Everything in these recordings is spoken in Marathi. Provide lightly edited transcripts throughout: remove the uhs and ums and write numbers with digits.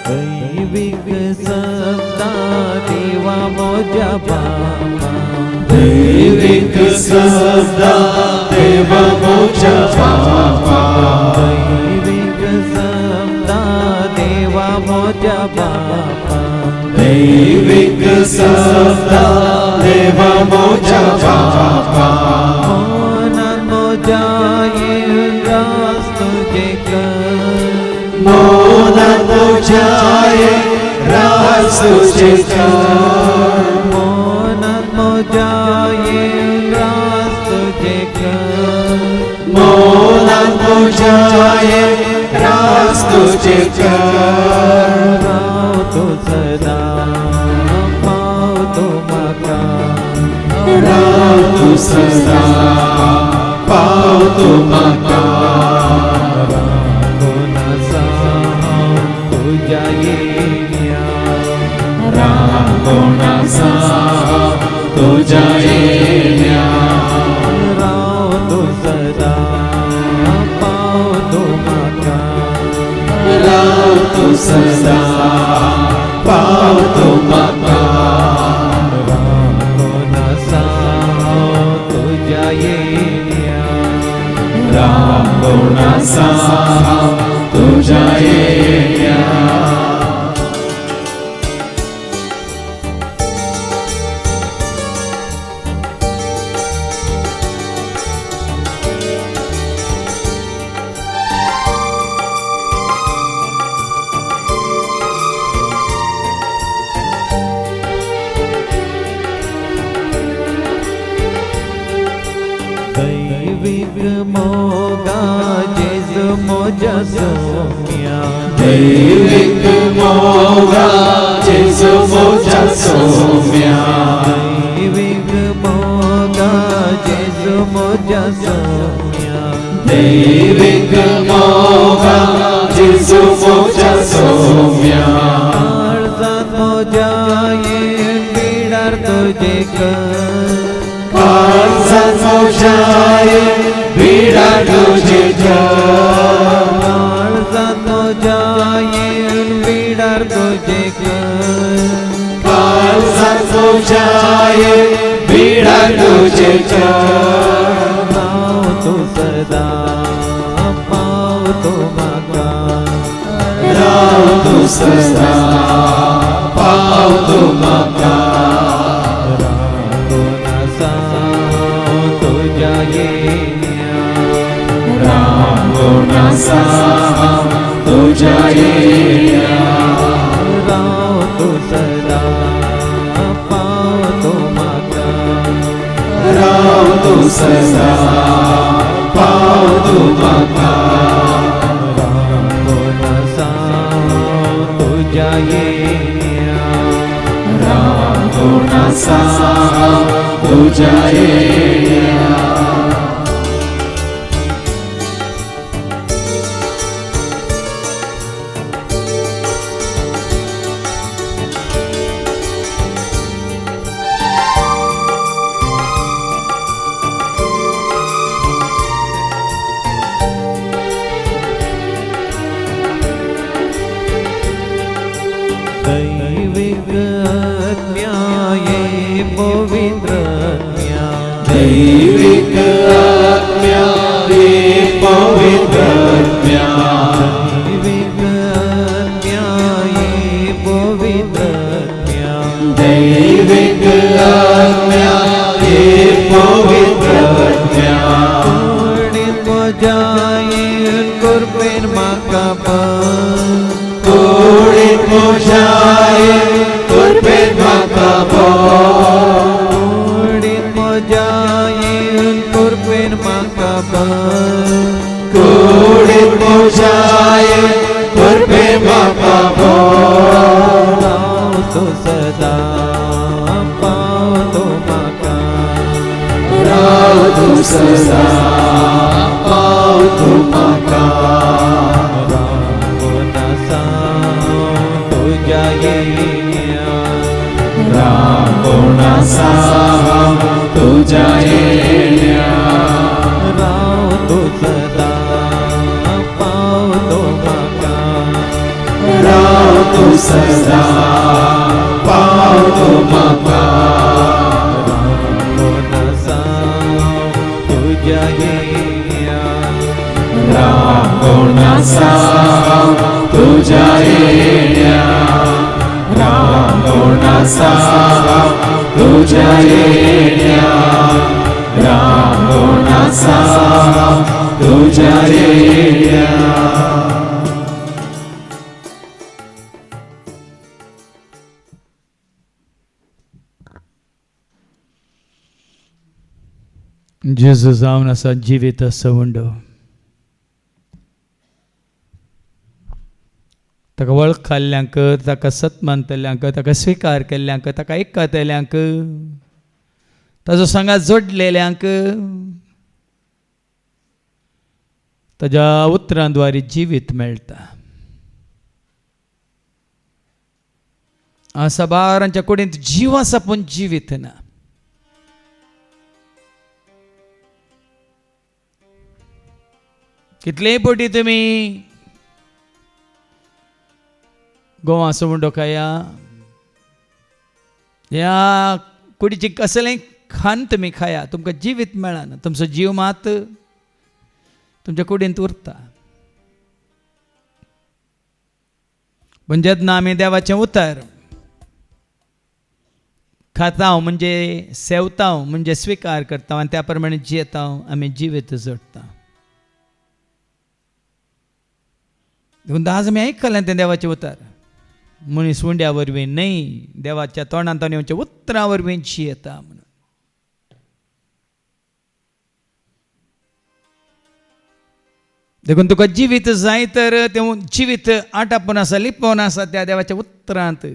दैविक सत्ता देवा मोजा बापा दैविक सत्ता देवा मोजा बापा दैविक सत्ता देवा मोजा बापा दैविक सत्ता देवा मोजा बापा मोनन मोजाये रास तुझे कर मोनन मोजाये रास तुझे कर मोनन मोजाये रास तुझे कर राव तो सदा पाव तो मकान राव तो सदा पाव तो मकान राम कोणाचा तुझ्या येण्या राव तो सदा पाव तो मकान राव तो सदा पाव तो मकान राम कोणाचा तुझ्या येण्या राम कोणाचा तुझ्या येण्या दैविक मोगा जेजु मोजा सोम्या दैविक मोगा जेजु मोजा सोम्या दैविक मोगा जेजु मोजा सोम्या दैविक मोगा जेजु मोजा सोम्या काळजात मोजा येन बिडार तुझे कर काळजात मोजाये बिडा तुझे कर काळजात मोजा येन बिडार तुझे कर काळजात मोजाये बिडा तुझे कर राव तो सदा पाव तो मकान राव तो सदा पाव तो मकान तुझ्या येण्या राम कोणाचा तुझ्या येण्या राव तो सदा पाव तो मकान राव तो सदा पाव तो मकान तुझ्या येण्या राम कोणाचा तुझ्या येण्या दैविक न्याये पवित्र दैविक आज्ञाये पवित्र दैविक न्याये पवित्र दैविक आज्ञाये पवित्र मोजायेन कुर्बेन माका कोडीत मोजाये कुर्बेन माका कोडीत मोजायेन कुर्बेन माका कोडीत मोजाये कुर्बेन माका राव तो सदा पाव तो मकान राव तो सदा पाव तो मकान तुझ्या येण्या राम कोणाचा तुझ्या येण्या राव तो सदा पाव तो मकान राव तो सदा पावतो म्हाका तुझ्या येण्या रावण आसा तुझ्या येण्या रावण आसा तुझ्या येण्या रावण आसा तुझ्या येण्या जेजू जावन आसा जिवीत सवंड ताका वळखल्ल्यांक ताका सत मानतल्यांक ताका स्विकार केल्ल्यांक ताका आयकतल्यांक ताजो सांगात जोडलेल्यांक ताज्या उतरां द्वारे जिवीत मेळटा. आसा बारांच्या कुडींत जीव आसा पूण जिवीत ना. कितलेय पोटी तुमी गोवा सवंडो खाया ह्या कुडीची कसलें खाण तुमी खाया तुमकां जिवीत मेळना. तुमचो जीव मात तुमच्या कुडींत उरता. पण जेन्ना आमी देवाचें उतर खाता म्हणजे सेवता म्हणजे स्विकार करता आनी त्या प्रमाणे जियेता आमी जिवीत जोडटा. देखून आज आमी आयकलें तें देवाचें उतर मनीस उंड्या वरवीं न्हय देवाच्या तोंडांत येवच्या उतरां वरवीं जियेता म्हणून. देखून तुका जिवीत जाय तर तें जिवीत आटापून आसा लिपोवन आसा त्या देवाच्या उतरांत.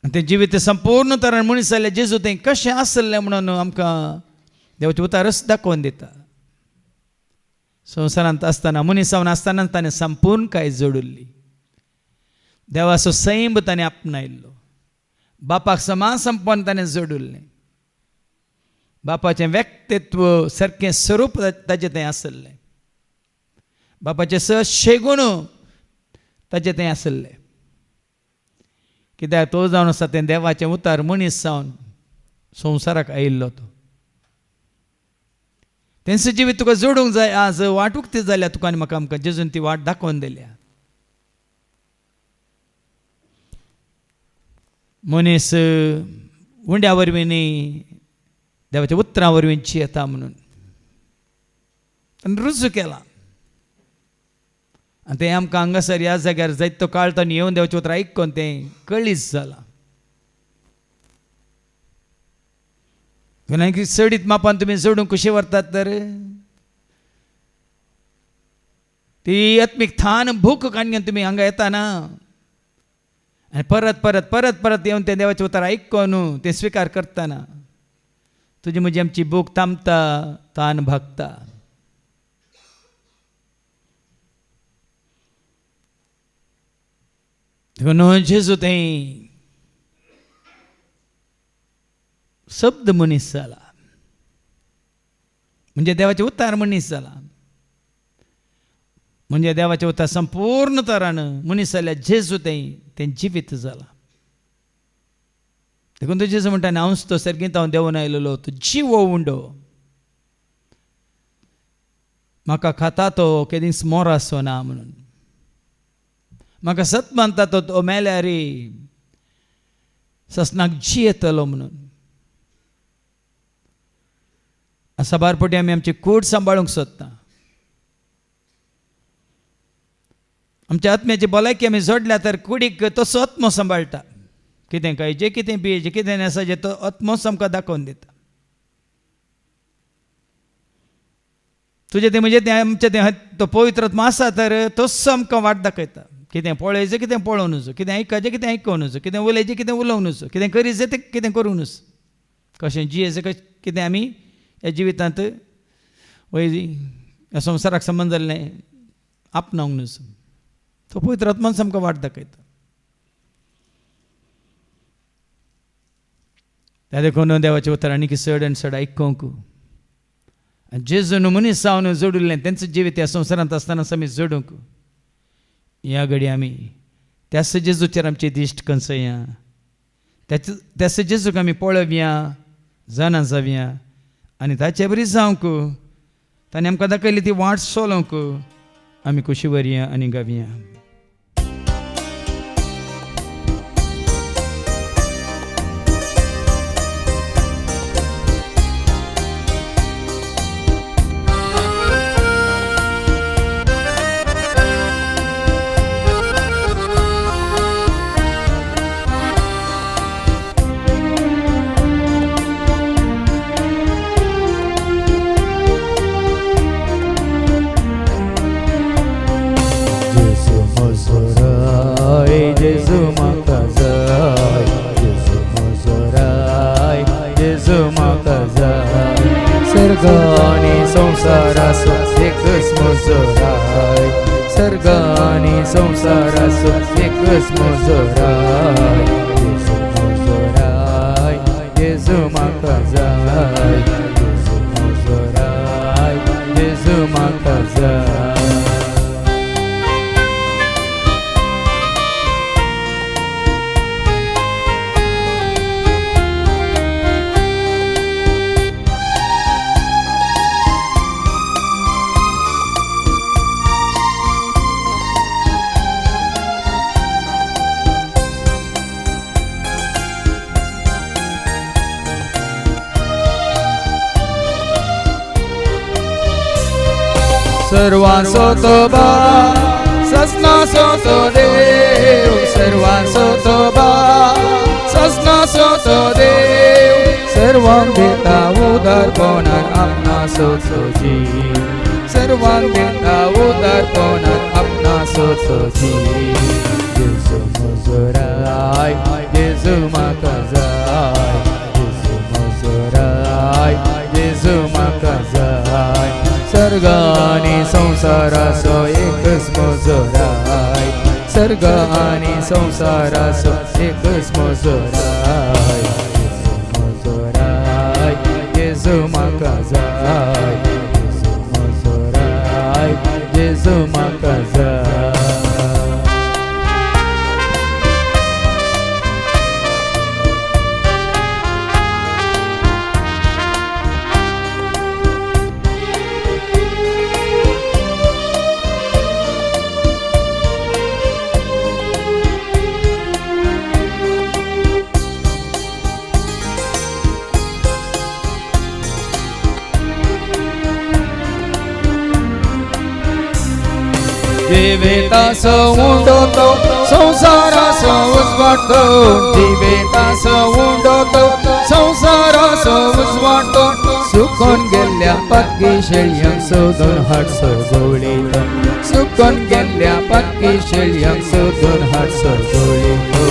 तें जिवीत संपूर्ण तरान मनीस जाल्ले जेजू तें कशें आसलें म्हणून आमकां देवाचें उतारच दाखोवन दिता. संवसारांत आसतना मनीस जावन आसतना ताणें संपूर्ण कांय जोडिल्ली. देवाचो सैम ताणें आपणायल्लो. बापाक समान संपोवन ताणें जोडिल्लें. बापाचें व्यक्तित्व सारकें स्वरूप ताचें तें आसलें. बापाचें सहशे गुण ताचें तें आसलें. कित्याक तो जावन आसा तें देवाचें उतार मनीस जावन संवसाराक आयिल्लो तो. तेंच जिवीत तुका जोडूंक जाय आज वाटूक ती जाल्या तुका आनी म्हाका आमकां जेजून ती वाट दाखोवन दिल्या. मनीस उंड्या वरवीं न्ही देवाच्या उतरां वरवीं जियेता म्हणून ताणें रुजू केलां. आनी तें आमकां हांगासर ह्या जाग्यार जायतो काळ ताणें येवन देवाचें उतर आयकून तें कळीस जालां. चडीत मापान तुमी जोडूंक कशें व्हरतात तर ती आत्मीक थान भूक काडून तुमी हांगा येताना आनी परत परत परत परत येवन तें देवाचें उतर आयकून तें स्विकार करतना तुजी म्हजी आमची भूक थांबता तान भागता. देखून जेजू तें शब्द मनीस जाला म्हणजे देवाचें उतार मनीस जाला. म्हणजे देवाचें उतार संपूर्ण तरान मनीस जाल्यार जेजू तें जिवीत जाला. देखून तो जेजू म्हणटा हांवच तो सर्गींत हांव देंवन आयलोलो तो जीव उंडो म्हाका खाता तो केदींच मोर आसना म्हणून. म्हाका सत मानता तो मेल्यार ससनाक जियेतलो म्हणून. साबारपटी आमी आमची कूड सांबाळूंक सोदता. आमच्या आत्म्याची भलायकी आमी जोडल्या तर कुडीक तसो आत्मो सांबाळटा. कितें काय जें कितें पियेचें कितें आसा जें तो आत्मोच आमकां दाखोवन दिता. तुजें तें म्हणजे तें आमचें तें तो पवित्र आत्मो आसा तर तोच आमकां वाट दाखयता. कितें पळयचें कितें पळोवन वचो कितें आयकचें कितें आयकून वचो कितें उलयचें कितें उलोवन वचो कितें करीचें तें कितें करून वचो कशें जियेचें कितें आमी ह्या जिवितांत ह्या संवसाराक संबंद जाल्लें आपणावंक नजो. तो पवित्र आत्मान आमकां वाट दाखयता. त्या देखून देवाचें उतर आनी चड आनी चड आयकूंक जेजून मनीस जावन जोडिल्लें तेंचें जिवीत ह्या संवसारांत आसतना आमी जोडूंक या घडी आमी त्यास जेजूचेर आमचे दिश्ट कंसया, त्यास जेजूक आमी पळोवया, जाणा जावया आनी ताचे बरी जावंक ताणें आमकां दाखयली ती वाट चलोवंक आमी कशी व्हरया आनी गावया. Jesu makazai, Jesu mazurai, Jesu makazai. Sargani samsarasu ekच mazurai, Sargani samsarasu ekच mazurai. Jesu mazurai, Jesu makazai, Jesu mazurai, Jesu makazai. सर्वांचो तो बा सस्नाचो तो देव, सर्वांचो तो बा सस्नाचो तो देव. सर्वांक दिता उदारपणान आपणाचो तो जीव, सर्वांक दिता उदारपणान आपणाचो तो जीव. जेजू मजुराय, जेजू म्हाका जाय, जेजू मजुराय, जेजू म्हाका जाय. सर्ग आणि संसाराचो एकच मजुराय, सर्ग आणि संसाराचो एकच मजुराय. मजुराय जेजू म्हाका जाय, मजुराय जेजू म्हाका जाय. जिवेताचो उंडोतो संसाराचो उजवाडतो, जिवेताचो उंडोतो संसाराचो उजवाडतो. सुकोन गेल्ल्या पक्की शेळयांक सोदून हाडचो गवळीतो, सुकोन गेल्ल्या पक्की शेळयांक सोदून हाडचो गवळीतो.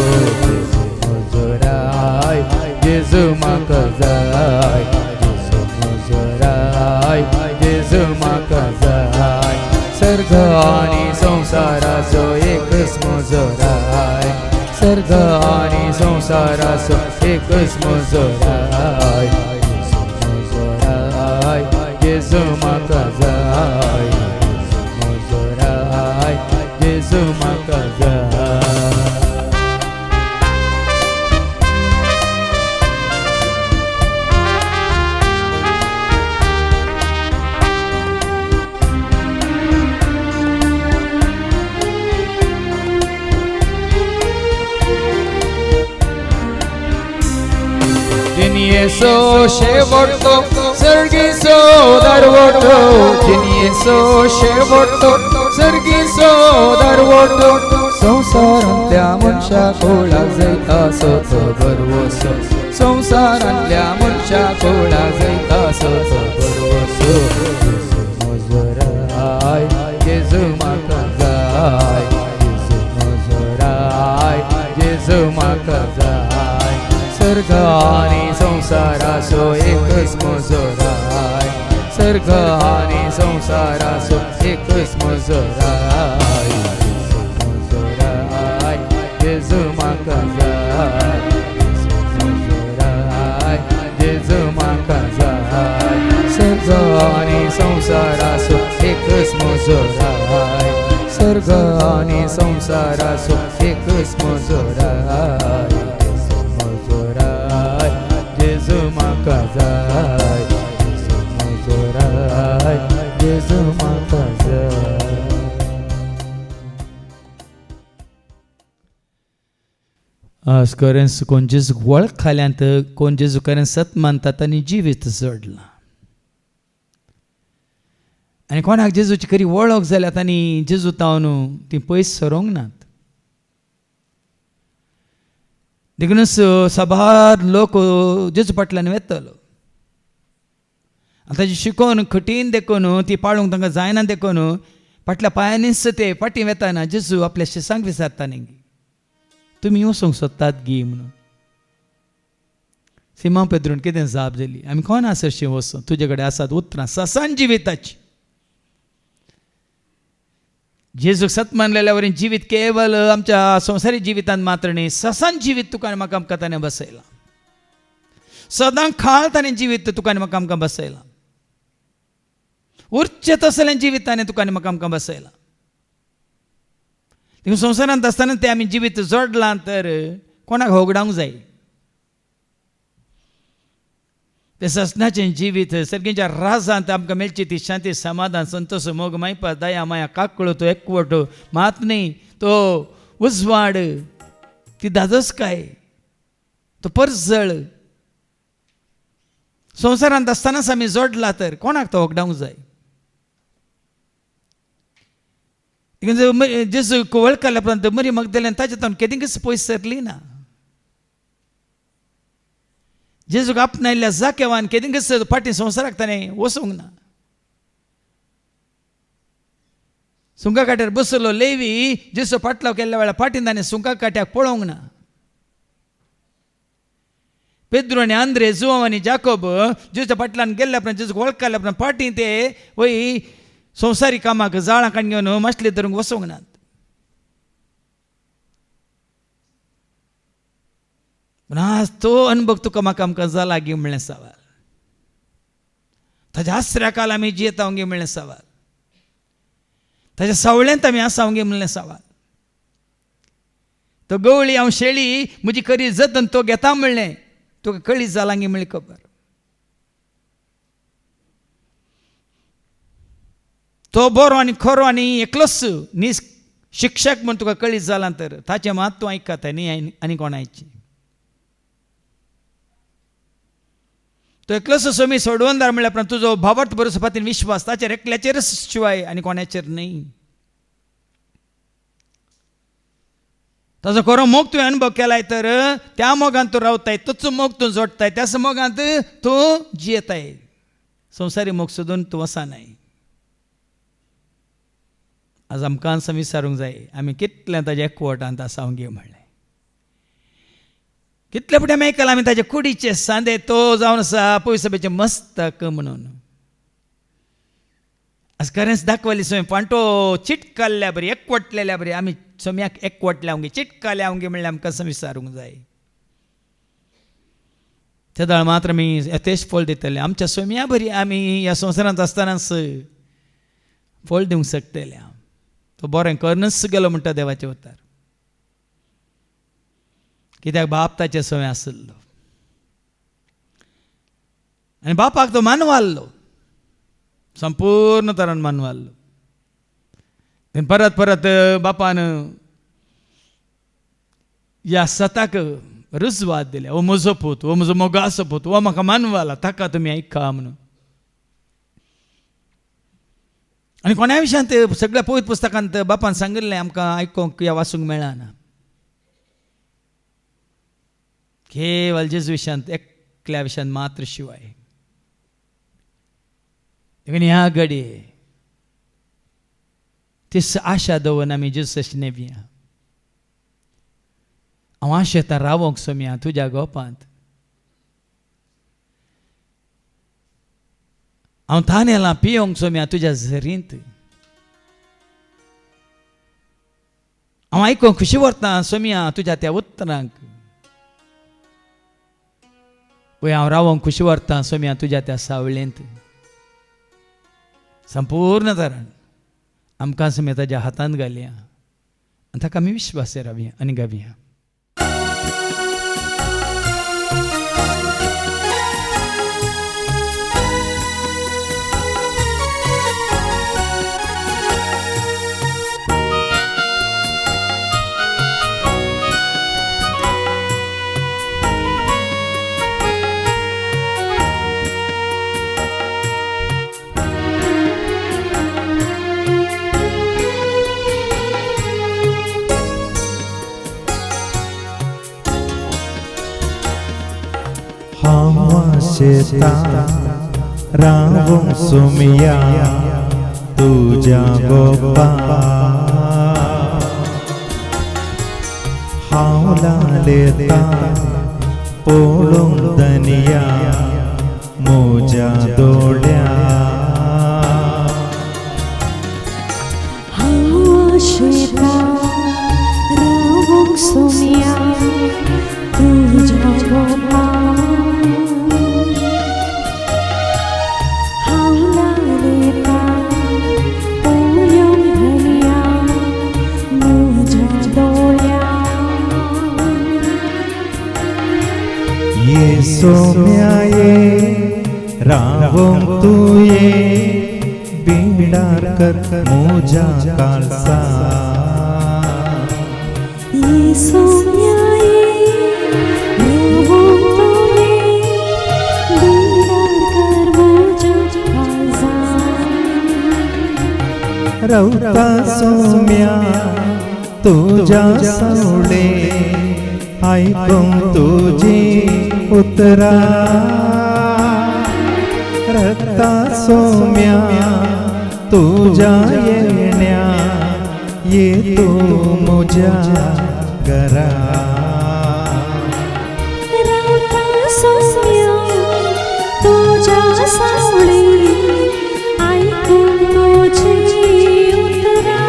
मजुराय जेजू म्हाका जाय, जेजू मजुराय जेजू म्हाका जाय. सर्ग आणि संसाराचो एकच मजुराय, सर्ग आणि संसाराचो एकच मजुराय. मजुराय जेजू म्हाका जाय, मजुराय जेजू म्हाका जाय. जिनियेचो शेवटतो सर्गीचो दरवटो, जिनियेचो शेवटतो सर्गीचो दरवटो. संसारांतल्या मनशाक कोळाक जैतासो तो बरवसो, संसारांतल्या मनशाक कोळाक जैतासो तो बरवसो. मजुराय जेजू म्हाका जाय, जेजू मजुराय जेजू म्हाका जाय. सर्ग आणि संसाराचो एकच मजुराय, सर्ग आणि संसाराचो एकच मजुराय. मजुराय जेजू म्हाका जाय, मजुराय जेजू म्हाका जाय. सर्ग आणि संसाराचो एकच मजुराय, स्वर्ग आणि संसारासो एकच मजोराय मजोराय जेजू म्हाका जाय मजोराय जेजू म्हाका जाय. आज करेन कोण जेजूक वळख खाल्यांत कोण जेजू करेन सत मानतात आनी जिवीत जोडला. आनी कोणाक जेजूची खरी वळख जाल्यात आनी जेजू तावन ती पयस सरोंक नात. देखूनच सभार लोक जेजू फाटल्यान वेतलो आनी ताची शिकोवन कठीण देखून ती पाळूंक तांकां जायना देखून फाटल्या पांयांनीच ते फाटीं वेताना जेजू आपल्या शिसांक विचारता न्ही तुमी वचूंक सोदतात गी म्हणून. सिमा पेद्रून कितें जाप दिली आमी कोण आसरशीं वचूं तुजे कडेन आसात उतरां ससान जिविताची. जेजूक सत मानलेल्या वरीन जिवीत केवळ आमच्या संवसारीक जिवितांत मात्र न्ही ससान जिवीत तुका आनी म्हाका आमकां ताणें बसयलां. सदां खाळ ताणें जिवीत तुका आनी म्हाका आमकां बसयलां. उरचें तसलें जिवीत ताणें तुका आनी म्हाका आमकां बसयलां. देखून संवसारांत आसतना तें आमी जिवीत जोडलां तर कोणाक होगडावंक जाय. तें ससनाचें जिवीत सर्गेच्या राजांत आमकां मेळची ती शांती समाधान संतोश मोग मायपा दया माया काकळो तो एकवटो मात न्ही तो उजवाड ती दादोसकाय तो परजळ संवसारांत आसतनाच आमी जोडला तर कोणाक तो होगडावंक जाय. जेजू वळखल्या उपरांत मरी मगदलेन ताचे तावन केदींच पयस सरली ना. जेजूक आपणायल्ल्या जाकेवान केदींच फाटीं संवसाराक ताणें वचूंक ना. सुंका काट्यार बसलो लेवी जेजू फाटलाव केल्ल्या वेळार फाटीं ताणें सुंका काट्याक पळोवंक ना. पेद्रू आनी आंद्रे जुवांव आनी जाकोब जेजूच्या फाटल्यान गेल्ल्या उपरांत जेजूक वळखल्या उपरांत फाटीं ते वय संवसारीक कामाक जाळां घेवन माशली धरूंक वचोंक नात. पूण आज तो अनुभव तुका म्हाका आमकां जाला गे म्हणलें सवाल. ताच्या आसऱ्याकाल आमी जियेता गे म्हणलें सवाल. ताच्या सावळ्यांत आमी आसा गे म्हणलें सवाल. तो गवळी हांव शेळी म्हजी खरी जतन तो घेता म्हणलें तुका कळीत जाला गे म्हणली खबर. तो बरो आनी खरो आनी एकलोच न्ही शिक्षक म्हूण तुका कळीत जाला तर ताचें मात तूं आयकता न्ही आनी कोणाची. तो एकलोच सोमी सोडवंदार म्हणल्या उपरांत तुजो भावार्थ भरोसो खातीर विश्वास ताचेर एकल्याचेरच शिवाय आनी कोणाचेर न्ही. ताजो खरो मोग तुवें अनुभव केलाय तर त्या मोगांत तूं रावताय तोच मोग तूं जोडताय त्याच मोगांत तूं जियेताय. संवसारी मोग सोदून तूं वचनाय. आज आमकां विचारूंक जाय आमी कितलें ताज्या एकवटांत आसा गे म्हणलें. कितले फुडें आयकलां आमी ताजे कुडीचे सांदे तो जावन आसा पयसभेचें मस्तक म्हणून. आज खरेंच दाखवली सोय पांटो चिटकाल्ल्या बरी एकवटलेल्या बरी आमी सोम्याक एकवटल्या गे चिटकाल्या गे म्हणलें आमकां विचारूंक जाय. ते दाळ मात्र आमी यथेश फळ दितले आमच्या सोम्या बरी आमी ह्या संवसारांत आसतनाच फळ दिवंक शकतले. तो बरें करनच गेलो म्हणटा देवाचे उतार. कित्याक बाप ताचे सवय आसलो आनी बापाक तो मानवाल्लो संपूर्ण तरान मानवाल्लो. परत परत बापान ह्या सताक रुजवात दिले हो म्हजो पूत हो म्हजो मोगाचो पूत हो म्हाका मानवाला ताका तुमी आयका म्हणून. आनी कोण्या विशयांत सगळ्या पवित्र पुस्तकांत बापान सांगिल्लें आमकां आयकूंक या वाचूंक मेळना. केवळ जेजू विशयांत एकल्या विशयांत मात्र शिवाय. देखून ह्या घडये ती आशा दवरून आमी जेजूची नेबिया हांव आशेता रावोंक सोम्या तुज्या गोपांत. हांव थानेलां पियोंक सोम्या तुज्या झरींत. हांव आयकूंक खुशी व्हरतां सोम्या तुज्या त्या उतरांक. पळय हांव रावोंक खुशी व्हरतां सोम्या तुज्या त्या सावळेंत. संपूर्ण तरान आमकां आमी ताज्या हातांत घालया आनी ताका आमी विश्वासार रावया आनी गावया. शेता रावूंक सुमिया तुझ्या गोपा हांव लालेता पळोवंक दनिया म्हज्या दोळ्या हांव शेता रावूंक सुमिया तुझ्या गोपा सोम्याये रावोंक तुये बिंडार कर मोजा कालसा सोम्याये रावोंक तुये बिंडार कर मोजा कालसा रवता सोम्या तुझ्या सावळे आयकूंक तुजी उतरा रक्ता सोम्या तुझ्या येण्या ये तू म्हज्या घरा रक्ता सोम्या तुझ्या सावळी आयकून तुजी उतरा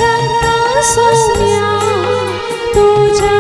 रक्ता सोम्या तुझ्या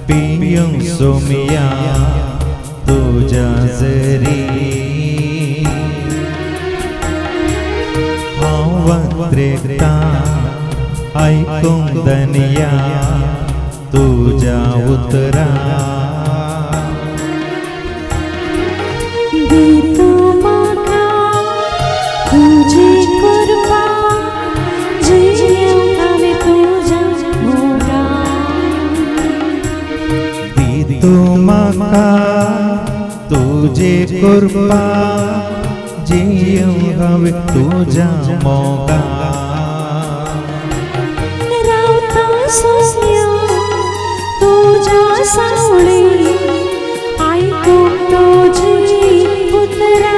पियूंक सोमिया तुझ्या जरी हांव वत्रेता आयकूंक दनिया तुझ्या उतरा दितो म्हाका तुजी कृपा जियेवंक हांवें तुज्या मोगा दितो म्हाका तुजी कृपा जियेवंक हांवें तुज्या मोगा रावता सोम्या तुज्या सावळी आयकूंक तुजी उतरा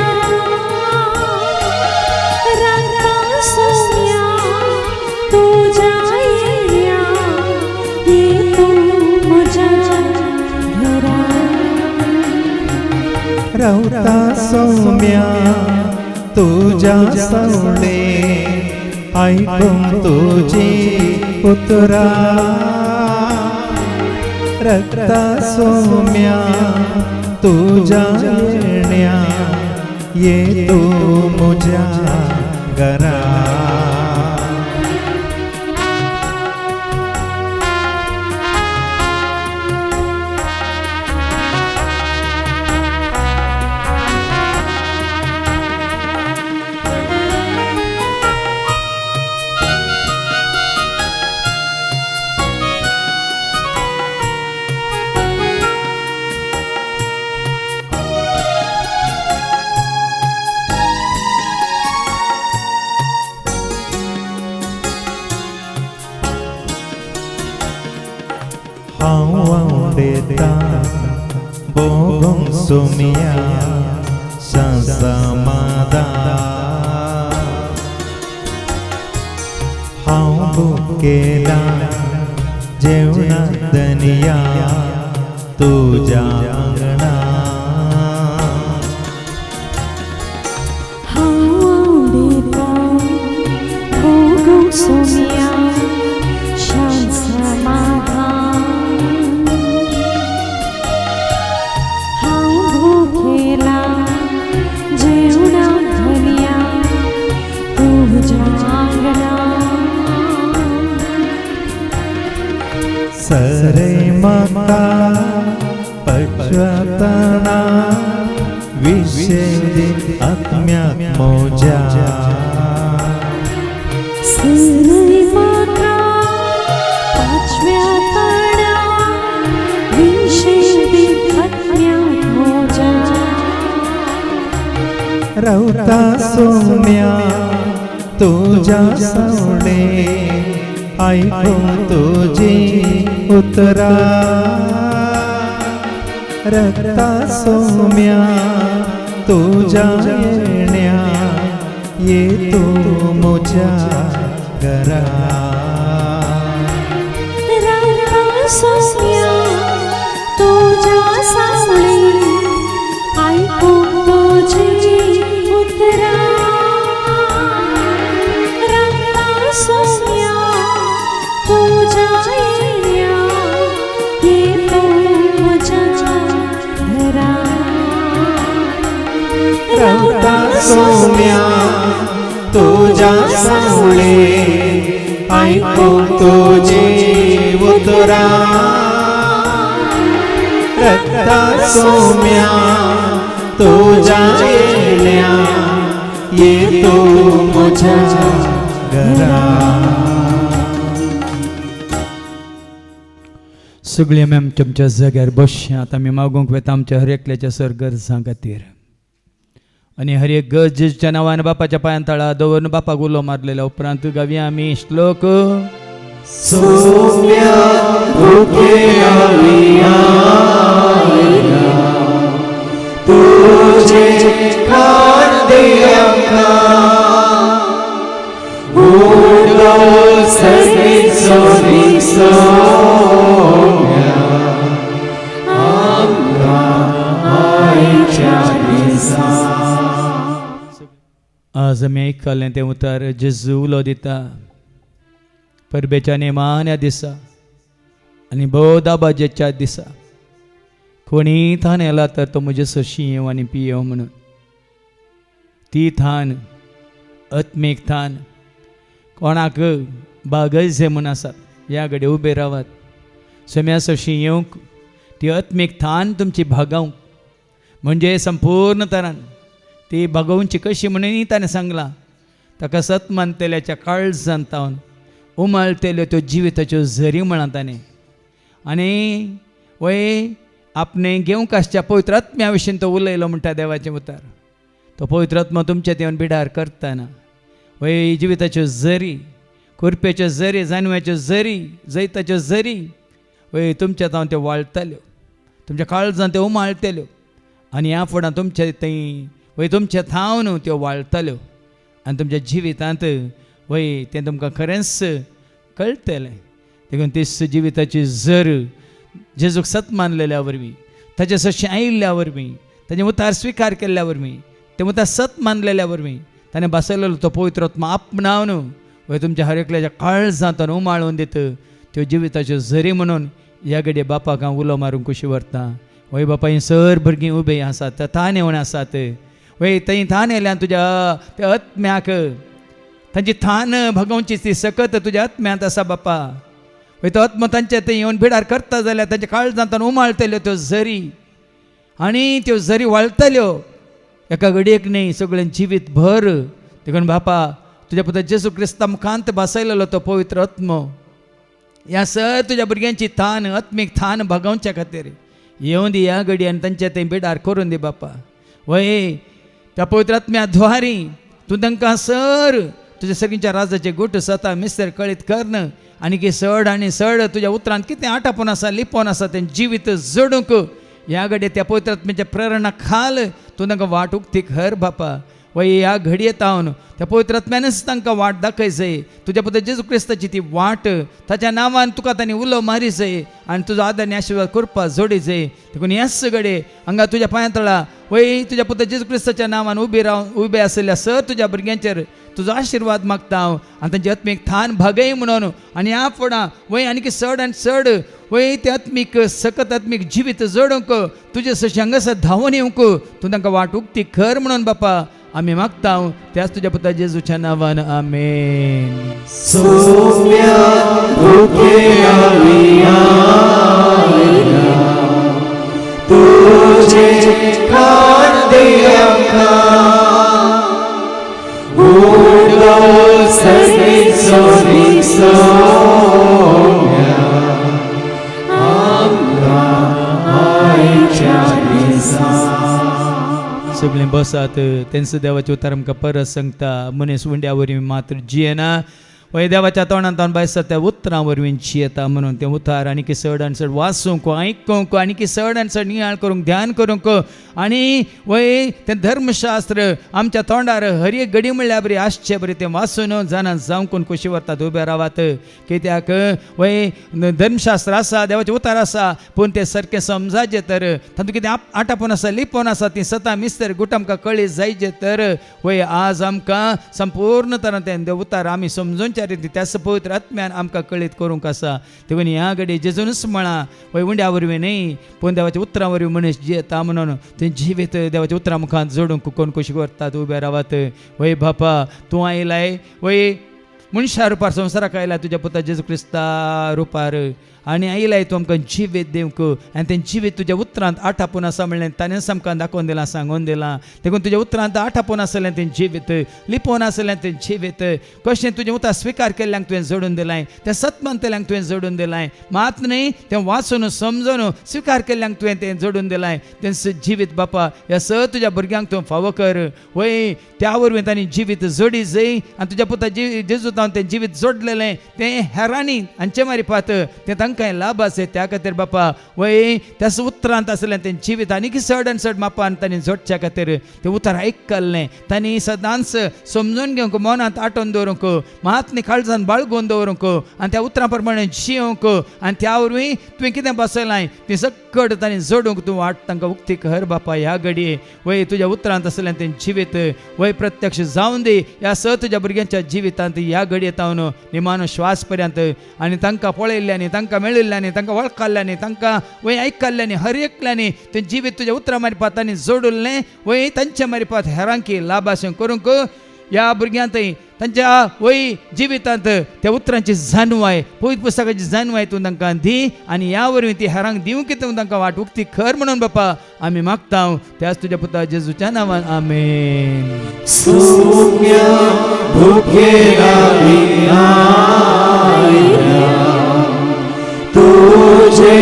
रावता सोम्या तुज्या येण्या ये तूं म्हज्या घरा रावता सोम्या तुझ्या सावळे आयकूंक तुजी उतरा रक्ता सोम्या तुझ्या येण्या ये तू म्हज्या घरा मोगों सोमिया संसमादा हांव भुकेला जेवणा दनिया तुझ्या अंगणा आवडीता भोगूं सोमिया शांत समाधान हांव भुकेला जेवणा दनिया तुझ्या अंगणा सरे माता पश्चातना विषेदी आत्म्यात मोजा सरे माता पाचव्या तळा विषेदी आत्म्यात मोजा रवता सोम्या तुझ्या सावडे ऐकून तुझी उतरा रक्ता सोम्या तुझ्या येण्या ये तू मुझ्या घरा रक्ता सोम्या तुझ्या सावळी ऐकून तुझी उतरा रक्ता सोम्या तुझ्या येण्या ये तू मुझ्या घरा रवता सोम्या तुझ्या सावळे ऐकून तुझी उतरा रक्ता सोम्या तुझ्या येण्या ये तू मुझ्या घरा सगळी आमी आमच्या आमच्या जाग्यार बसचें आतां आमी मागूंक वेता आमच्या हर एकल्याच्या सर गरजां खातीर आनी हर एक गरजेच्या नांवान बापाच्या पांयां तळा दवरून बापाक उलो मारलेल्या उपरांत गावया आमी श्लोक सोम्या भुकेला तुझे खांदे उडो सगळे सोनी सोम्या आमकां आयच्या दिसा आज आमी आयकल्लें तें उतर जेजू उलो दिता परबेच्या नेमान्या दिसा आनी बोदाबाजेच्या दिसा कोणी थान येला तर तो म्हजे सशी येव आनी पियेव म्हणून ती थान आत्मीक थान कोणाक बागयचे म्हूण आसात ह्या घडये उबे रावात सोम्या सशी येवंक ती आत्मीक थान तुमची भागावंक म्हणजे संपूर्ण तरान ती भागोवची कशी म्हणून ताणें सांगलां ताका सत मानतेल्याच्या काळजांत तावन उमाळतेल्यो त्यो जिविताच्यो झरी म्हणा ताणें आनी वय आपणे घेवंक आसच्या पवित्र आत्म्या विशीं तो उलयलो म्हणटा देवाचें उतर तो पवित्र आत्मा तुमच्या येवन बिडार करतना वय जिविताच्यो झरी कुरपेच्यो झरी जानव्याच्यो झरी जैताच्यो झरी वय तुमच्यात हांव त्यो वाळटल्यो तुमच्या काळजांत त्यो उमाळटल्यो आनी ह्या फुडां तुमच्या थंय वय तुमच्या थावन त्यो वाळटल्यो आनी तुमच्या जिवितांत वय तें तुमकां खरेंच कळटलें देखून ती जिविताची झर जेजूक सत मानलेल्या वरवीं ताचे सशी आयिल्ल्या वरवीं ताचें उतार स्विकार केल्ल्या वरवीं तें उतार सत मानलेल्या वरवीं ताणें बसयलेलो तो पवित्र आत्मा आपणावन वय तुमच्या हर एकल्याच्या काळजांत उमाळून दित त्यो जिविताच्यो झरी म्हणून ह्या घडये बापाक हांव उलो मारूंक कशी व्हरता वय बापा ही सर भुरगीं उबे आसात थान येवन आसात वय थंय थान येयल्यान तुज्या त्या आत्म्याक तांची थान भगवची ती सकत तुज्या आत्म्यांत आसा बापा वय तो आत्मा तांचे थंय येवन भिडार करता जाल्यार तांच्या काळजांत उमाळटल्यो त्यो झरी आनी त्यो झरी वाळटल्यो एका घडयेक न्ही सगळें जिवीत भर देखून बापा तुज्या पुता जेजू क्रिस्ता मुखांत बसयलेलो तो पवित्र आत्मो ह्या सर तुज्या भुरग्यांची थान आत्मीक थान भगवच्या खातीर येवन दी ह्या घडयान तांचे थंय भिडार करून दी बापा वय त्या पवित्र आत्म्या द्वारी तूं तांकां सर तुज्या सगळींच्या राजाचे गुट सता मिस्तर कळीत कर्ण आनी की सड आनी सड तुज्या उतरांत कितें आटापून आसा लिपोवन आसा तें जिवीत जडूंक ह्या घडये त्या पवित्र आत्म्याच्या प्रेरणा खाल तूं तांकां वाट उक्ती खर बापा वय ह्या घडयेत हांव त्या पवित्र आत्म्यानच तांकां वाट दाखयसय तुज्या पुत्र जेजू क्रिस्ताची ती वाट ताच्या नांवान तुका तांणी उलो मारिसय आनी तुजो आदर आनी आशिर्वाद करपा जोडिसय देखून हेच घडये हांगा तुज्या पांया तळा वय तुज्या पुत्र जेजू क्रिस्ताच्या नांवान उबे आसलेल्या सर तुज्या भुरग्यांचेर तुजो आशिर्वाद मागता हांव आनी तांचे आत्मीक थान भागय म्हणून आनी ह्या फुडां वय आनी चड आनी चड वय ते आत्मीक सकत आत्मीक जिवीत जोडूंक तुजे सशी हांगासर धांवून येवंक तूं तांकां वाट उक्ती खर म्हणून बापा आमी मागता त्याच तुज्या पुत्र जेजूच्या नांवान आमेन. सौम्या भुके आविया तुझे खान दे आमकां उडो सगळी सोरी सौम्या आमकां आयच्या दिसा. सगळीं बसात तेंच देवाचे उतार आमकां परत सांगता मनीस उंड्या वरवीं मात्र जियेना वय देवाच्या तोंडांत भायर त्या उतरां वरवीं जियेता म्हणून तें उतार आनी चड आनी चड वाचूंक आयकूंक आनी चड आनी चड नियाळ करूंक ध्यान करूंक आनी वय तें धर्मशास्त्र आमच्या तोंडार हर एक घडी म्हणल्यार बरी आसचे बरी तें वाचून जाणां जावं कोण कशी व्हरतात उबे रावात कित्याक वय धर्मशास्त्र आसा देवाचें उतार आसा पूण तें सारकें समजाचें तर तातूंत कितें आटापून आसा लिपोवन आसा ती सता मिस्तर गुट आमकां कळ्ळी जायचें तर वय आज आमकां संपूर्ण तरान तें उतार आमी समजून त्याच पवित्र आत्म्यान आमकां कळीत करूंक आसा देखून ह्या घडी जेजूनच म्हणा वय उंड्या वरवीं न्ही पूण देवाच्या उतरां वरवीं मनीस जियेता म्हणून तें जिवीत देवाच्या उतरां मुखांत जोडूंक कोण कशी करतात उबे रावात वय बापा तूं आयलाय वय मनशा रुपार संवसाराक आयला तुज्या पुता जेजू क्रिस्ता रुपार आनी आयलाय तूं आमकां जिवीत दिवंक आनी तें जिवीत तुज्या उतरांत आठापून आसा म्हणलें ताणेंच आमकां दाखोवन दिलां सांगून दिलां देखून तुज्या उतरांत आठापून आसलें तें जिवीत लिपोवन आसलें तें जिवीत कशें तुजें उतर स्विकार केल्ल्यांक तुवें जोडून दिलां तें सत्मंतल्यांक तुवें जोडून दिलां मात न्ही तें वाचून समजून स्विकार केल्ल्यांक तुवें तें जोडून दिलां तें जिवीत बापा ह्या स तुज्या भुरग्यांक तूं फावो कर वय त्या वरवीं तांणी जिवीत जोडी जय आनी तुज्या पुता जेजूतान तें जिवीत जोडलेलें तें हेरांनी हांचे मारिफात तें तांकां लाभ आसा त्या खातीर बापा वय त्याच उतरांत आसलें तें जिवीत आनी चड आनी चड मापान तांणी जोडच्या खातीर तें उतर आयकल्लें तांणी सदांच समजून घेवंक मनांत आठोवन दवरूंक महात्मी काळजान बाळगून दवरूंक आनी त्या उतरां प्रमाणे जियोंक आनी त्या वरवीं तुवें कितें बसयलां तें सकट तांणी जोडूंक तूं वाट तांकां उक्ती कर बापा ह्या घडये वय तुज्या उतरांत आसलें तें जिवीत वय प्रत्यक्ष जावन दी ह्या स तुज्या भुरग्यांच्या जिवितांत ह्या घडयेत हांव निमानो श्वास पर्यंत आनी तांकां पळयल्ल्यानी तांकां मेळिल्ल्यानी तांकां वळखल्ल्यानी तांकां वय आयकल्ल्यानी हर एकल्यानी तें जिवीत तुज्या उतरां मारिफात तांणी जोडुल्लें वय तांच्या मारिफात हेरांकी लाभाशें करूंक ह्या भुरग्यांतय तांच्या वय जिवितांत त्या उतरांची जाणवाय पवित्र पुस्तकाची जाणवाय तूं तांकां दी आनी ह्या वरवीं ती हेरांक दिवंक तूं तांकां वाट उक्ती खर म्हणून बापा आमी मागता त्याच तुज्या पुता जेजूच्या नांवान आमेन. सौम्या भुके आविया तुझे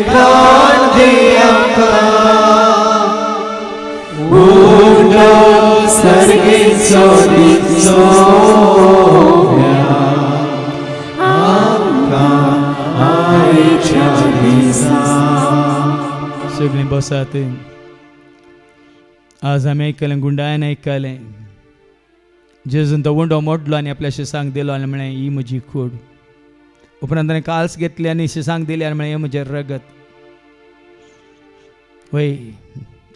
खान दे आमकां उडो सगळी सोरी सौम्या आमकां आयच्या दिसा. सगळीं बसात आज आमी आयकलें गुंडायन आयकलें जेजून तो उंडो मोडलो आनी आपल्याशी सांग दिलो आनी म्हळें ही म्हजी कूड उपरांत ताणें काल्स घेतली आनी सांग दिली आनी म्हळें हें म्हजें रगत वय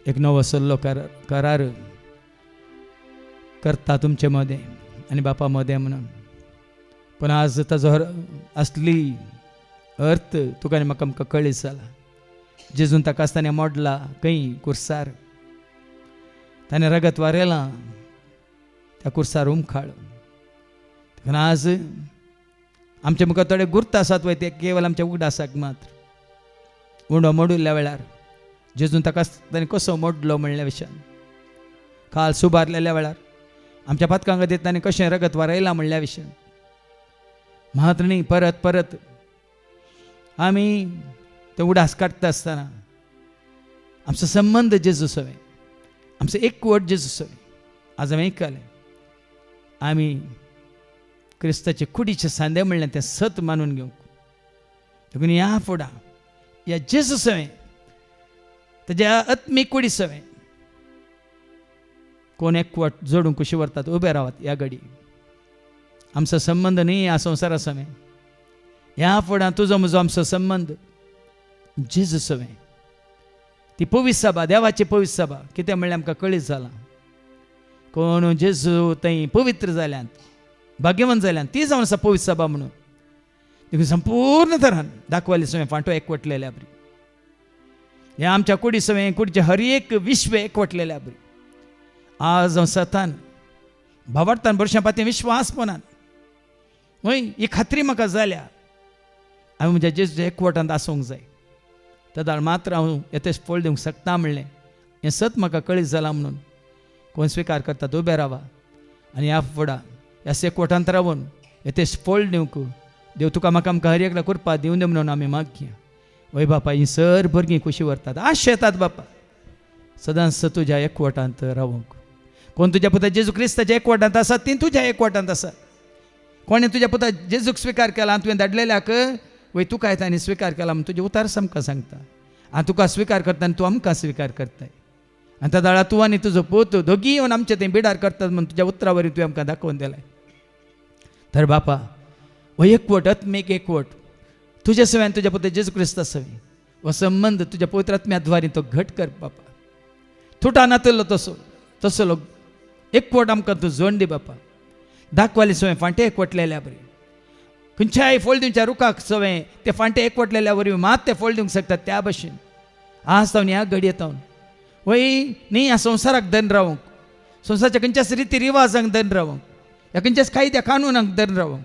एक नवो सल्लो करार करता तुमचे मदें आनी बापा मदें म्हणून पूण आज ताजो असली अर्थ तुका आनी म्हाका आमकां कळीत जाला जेजून ताका आसतना मोडला खंय कुर्सार ताणें रगत वारयलां त्या कुर्सार उमखाळ देखून आज आमचे मुखार थोडे गुर्त आसात वय ते केवळ आमच्या उगडासाक मात्र उंडो मोडिल्ल्या वेळार जेजून ताका ताणें कसो मोडलो म्हणल्या विशयान काल सुबारलेल्या वेळार आमच्या पातकां खातीर ताणें कशें रगत वारयलां म्हणल्या विशयान मात्र न्ही परत परत आमी ते उडास काडटा आसतना आमचो संबंद जेजू सवे आमचो एकवट जेजू सवे आज आमी आयकलें आमी क्रिस्ताचे कुडीचे सांदे म्हणलें तें सत मानून घेवंक देखून ह्या फुडां ह्या जेजू सवे तेज्या आत्मीक कुडी सवय कोण एकवट जोडून कशी व्हरतात उबे रावात ह्या घडी आमचो संबंध न्ही ह्या संवसारा सवय ह्या फुडां तुजो म्हजो आमचो संबंध जेजू सवय ती पवित्र सभा देवाची पवित्र सभा कितें म्हणल्यार आमकां कळीत जालां कोण जेजू थंय पवित्र जाल्यात भाग्यवान जाल्यात ती जावन आसा पवित्र सभा म्हणून देखून संपूर्ण तरान दाखवाली सवय फांटो एकवटलेल्या बरी ह्या आमच्या कुडी सवय कुडीचे हर एक विश्व एकवटलेल्या बरी आज हांव सतान भावार्थान वर्षां विश्वास पोनान हय ही खात्री म्हाका जाल्या हांवें म्हज्या जेजूच्या एकवटांत आसूंक जाय तदाळ मात्र हांव येतेच फळ दिवंक शकता म्हणलें हें सत म्हाका कळीत जालां म्हणून कोण स्विकार करतात उबे रावा आनी ह्या फुडां ह्या एकवटांत रावून येतेच फळ दिवंक देव तुका म्हाका आमकां हर एकल्या कृपा दिवं दी म्हणून आमी मागया वय बापा ही सर भुरगीं कशी व्हरतात आश येतात बापा सदांच तुज्या एकवटांत रावूंक कोण तुज्या पुता जेजू क्रिस्ताच्या एकवटांत आसा ती तुज्या एकवटांत आसा कोणें तुज्या पुता जेजूक स्विकार केला तुवें धाडलेल्याक वय तुका येता आनी स्विकार केला म्हणून तुजे उतार आमकां सांगता आनी तुका स्विकार करता आनी तूं आमकां स्विकार करताय आनी त्या दाळा तूं आनी तुजो पूत दोगी येवन आमचे थंय बिडार करतात म्हणून तुज्या उतरा वरवीं तुवें आमकां दाखोवन दिलाय तर बापा हो एकवट आत्मीक एकवट तुज्या सवयान तुज्या पुता जेजू क्रिस्ता सवय हो संबंध तुज्या पवित्र आत्म्याद्वारे तो घट कर बापा तुटा नातलो तसो लोक एकवट आमकां तूं जोड दी बापा दाखवाली सवय फांटे एकवटलेल्या बरी खंयच्याय फळ दिवच्या रुखाक सवय ते फांटे एकवटलेल्या वरवीं मात ते फळ दिवंक शकतात त्या भशेन आज तावन ह्या घडयेत वय न्ही ह्या संवसाराक धन रावूंक संवसाराच्या खंयच्याच रिती रिवाजांक धन रावूंक ह्या खंयच्याच कायद्या कानुनांक धन रावूंक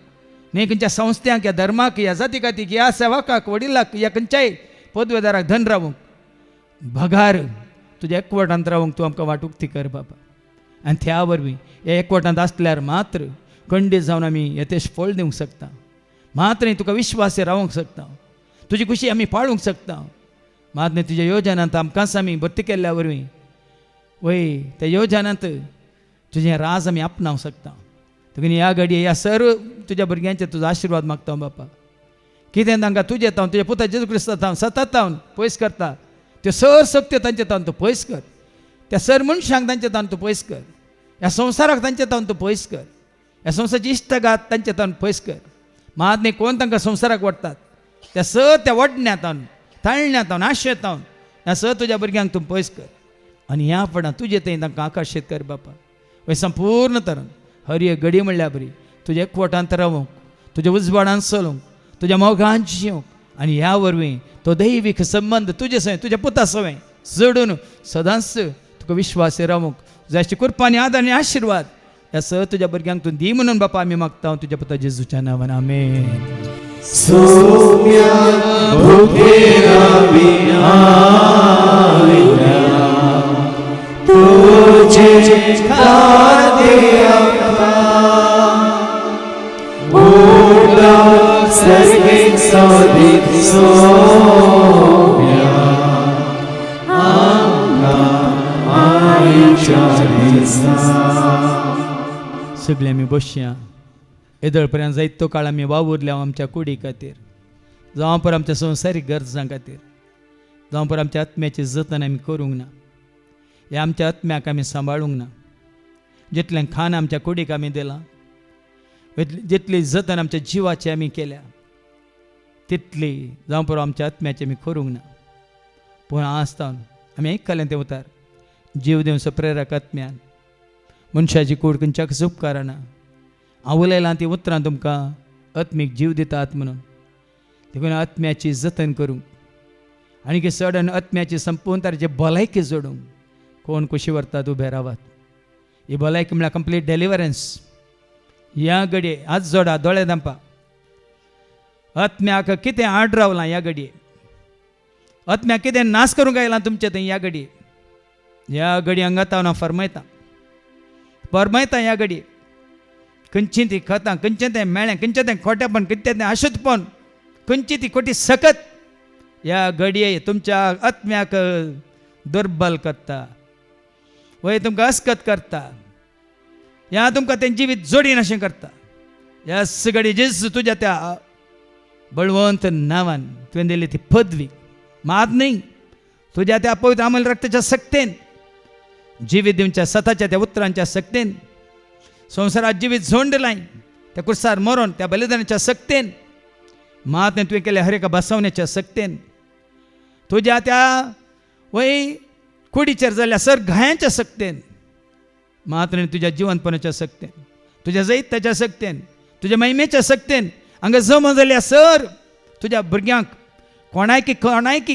न्ही खंयच्या संस्थ्यांक ह्या धर्माक ह्या जातिकातीक ह्या सेवकाक वडिलाक ह्या खंयच्याय पदवेदाराक धन रावूंक भगार तुज्या एकवटांत रावूंक तूं आमकां वाटूक कर बाबा आनी त्या वरवीं ह्या एकवटांत आसल्यार मात्र खंडीत जावन आमी येतेच फळ दिवंक शकता मात्र तुका विश्वासी रावूंक शकता तुजी खुशी आमी पाळूंक शकता मात न्ही तुज्या योजनांत आमकांच आमी भरती केल्ल्या वरवीं वय त्या योजनांत तुजें राज आमी आपणावंक शकता देखून ह्या घडये ह्या सर्व तुज्या भुरग्यांचे तुजो आशिर्वाद मागता बापा कितें तांकां तुजें तावन तुज्या पुता जेजू क्रिस्ता तावन सतत तावन पयस करता त्यो सर सत्यो तांचे तावन तूं पयस कर त्या सर मनशांक तांचे तावन तूं पयस कर ह्या संवसाराक तांचे तावन तूं पयस कर ह्या संवसाराची इश्टगात तांचे तावन पयस कर मात न्ही कोण तांकां संवसाराक वडटात त्या स त्या वडण्यातावन ताळण्यातावन आशेतावन ह्या स तुज्या भुरग्यांक तूं पयस कर आनी ह्या फुडां तुजे थंय तांकां आकर्शीत कर बापा वय संपूर्ण तरान हर एक घडी म्हणल्यार बरी तुज्या एकवटांत रावूंक तुज्या उजवाडांत चलूंक तुज्या मोगांत जिवंक आनी ह्या वरवीं तो दैवीक संबंध तुजे सवय तुज्या पुता सवय जोडून सदांच तुका विश्वासी रावूंक जायची कृपा आनी आदार आनी आशिर्वाद ह्या स तुज्या भुरग्यांक तूं दी म्हणून बापा आमी मागता तुज्या पुता जेजूच्या नांवान आमेन सौम्या भुकेरा विना तुझे खाते ओढा सर्वे साधिक सौम्या आमका आईच्या दिसा सगळे आमी बसया येदळपर्यंत जायतो काळ आमी वावुरल्या आमच्या कुडी खातीर जावं पर आमच्या संवसारीक गरजां खातीर जावं पर आमच्या आत्म्याचें जतन आमी करूंक ना ह्या आमच्या आत्म्याक आमी सांबाळूंक ना जितलें खाण आमच्या कुडीक आमी दिलां जितली जतन आमच्या जिवाची आमी केल्या तितली जावं पर आमच्या आत्म्याची आमी करूंक ना पूण आसतावन आमी आयकलें तें उतार जीव दिवचो प्रेरक आत्म्यान मनशाची कूड खंयच्याच उपकारना हांव उलयलां ती उतरां तुमकां आत्मीक जीव दितात म्हणून देखून आत्म्याची जतन करूंक आनी सडन आत्म्याची संपूर्ण तरेची भलायकी जोडूंक कोण कशी व्हरतात उबे रावात ही भलायकी म्हळ्यार कंप्लीट डेलिव्हरन्स ह्या घडये आज जोडा दोळे दांपा आत्म्याक कितें आड रावलां ह्या घडये आत्म्याक कितें नाश करूंक आयलां तुमचे थंय ह्या घडये हांगातावन हांव फरमायता ह्या घडये खंयची ती खतां खंयचें तें मेळ्ळें खंयचें तें खोटेपण खंयचें तें अशुद्धपण खंयची ती खोटी सकत ह्या घडये तुमच्या आत्म्याक दुर्बल करता वय तुमकां अस्कत करता ह्या तुमकां तें जिवीत जोडीन अशें करता ह्या सगळे जेजू तुज्या त्या बळवंत नांवान तुवें दिली ती पदवी मात न्ही तुझ्या त्या पवित्र अमल रक्ताच्या सक्तेन, जिवीत दिवच्या सताच्या त्या उतरांच्या सक्तेन, संसारात जिवीत झोंडलाय त्या कुर्सार मरून त्या बलिदानाच्या सक्तेन, महात्म्या तुवें केल्या हर एका बसवण्याच्या सक्तेन, तुझ्या त्या वय कुडीचेर जाल्ल्या सर घायांच्या सक्तेन, महात्म्याने तुझ्या जिवंतपणाच्या सक्तेन, तुझ्या जैत्याच्या सक्तेन, तुझ्या महिमेच्या सक्तेन हांगा जमा जाल्ल्या सर तुझ्या भुरग्यांक कोणायकी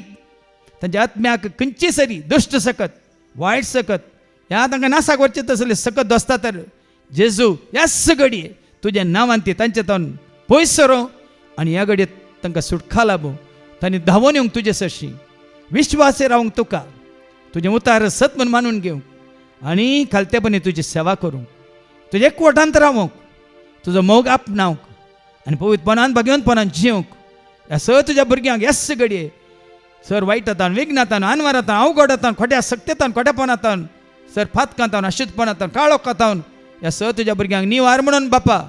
तांच्या आत्म्याक खंयची सरी दुश्ट सकत वायट सकत ह्या तांकां नासाक वरचे तसले सकत दोसता तर जेजू ह्या घडये तुज्या नांवान ती तांचे तावन पयस सरो आनी ह्या घडयेत तांकां सुटका लाभो, तांणी धांवून येवंक तुजे सरशी विश्वासे रावंक तुका तुजें उतार सत म्हूण मानून घेवंक आनी खालतेपणी तुजी सेवा करूंक, तुजे एकवटांत रावंक, तुजो मोग आपणावंक आनी पवित्रपणान भगवंतपणान जिवंक ह्या सर तुज्या भुरग्यांक ह्याच घडये सर वायटांतान विघ्नांतान अनवरांतान अवघडांतान खोट्या सक्तेतान खोट्यापणांतान सर फातकांतान अशुद्धपणांतान काळोखांतान ह्या सर तुज्या भुरग्यांक निवार म्हणून बापा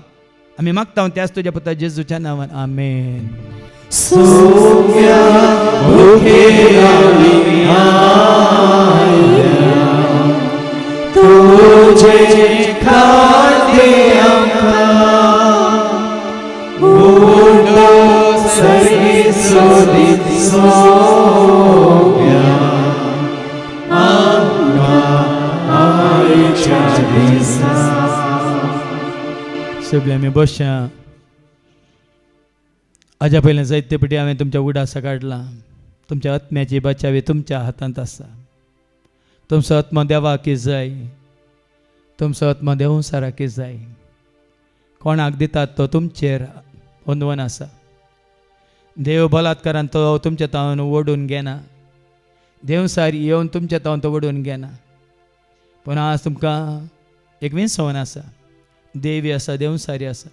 आमी मागता त्याच तुज्या पुता जेजूच्या नांवान आमेन. सोम्या भुकेलानी आया, तुझे खाते आमकां उडो सर्गी सोदीत सोम्या आमकां आयच्या दिसा. सगळे आमी बसया. हाज्या पयलें जायते फावटी हांवें तुमच्या उडासा काडला. तुमच्या आत्म्याची बचावी तुमच्या हातांत आसा. तुमचो आत्मा देवाक जाय, तुमचो आत्मा देवसाराक जाय. कोणाक दितात तो तुमचेर होंदवन आसा. देव बलात्कारान तो तुमच्या तावन ओडून घेना. देवसार येवन तुमच्या तावन तो ओडून घेना. पूण आज तुमकां एक विंसवण आसा. देवी आसा, देवसारी आसा,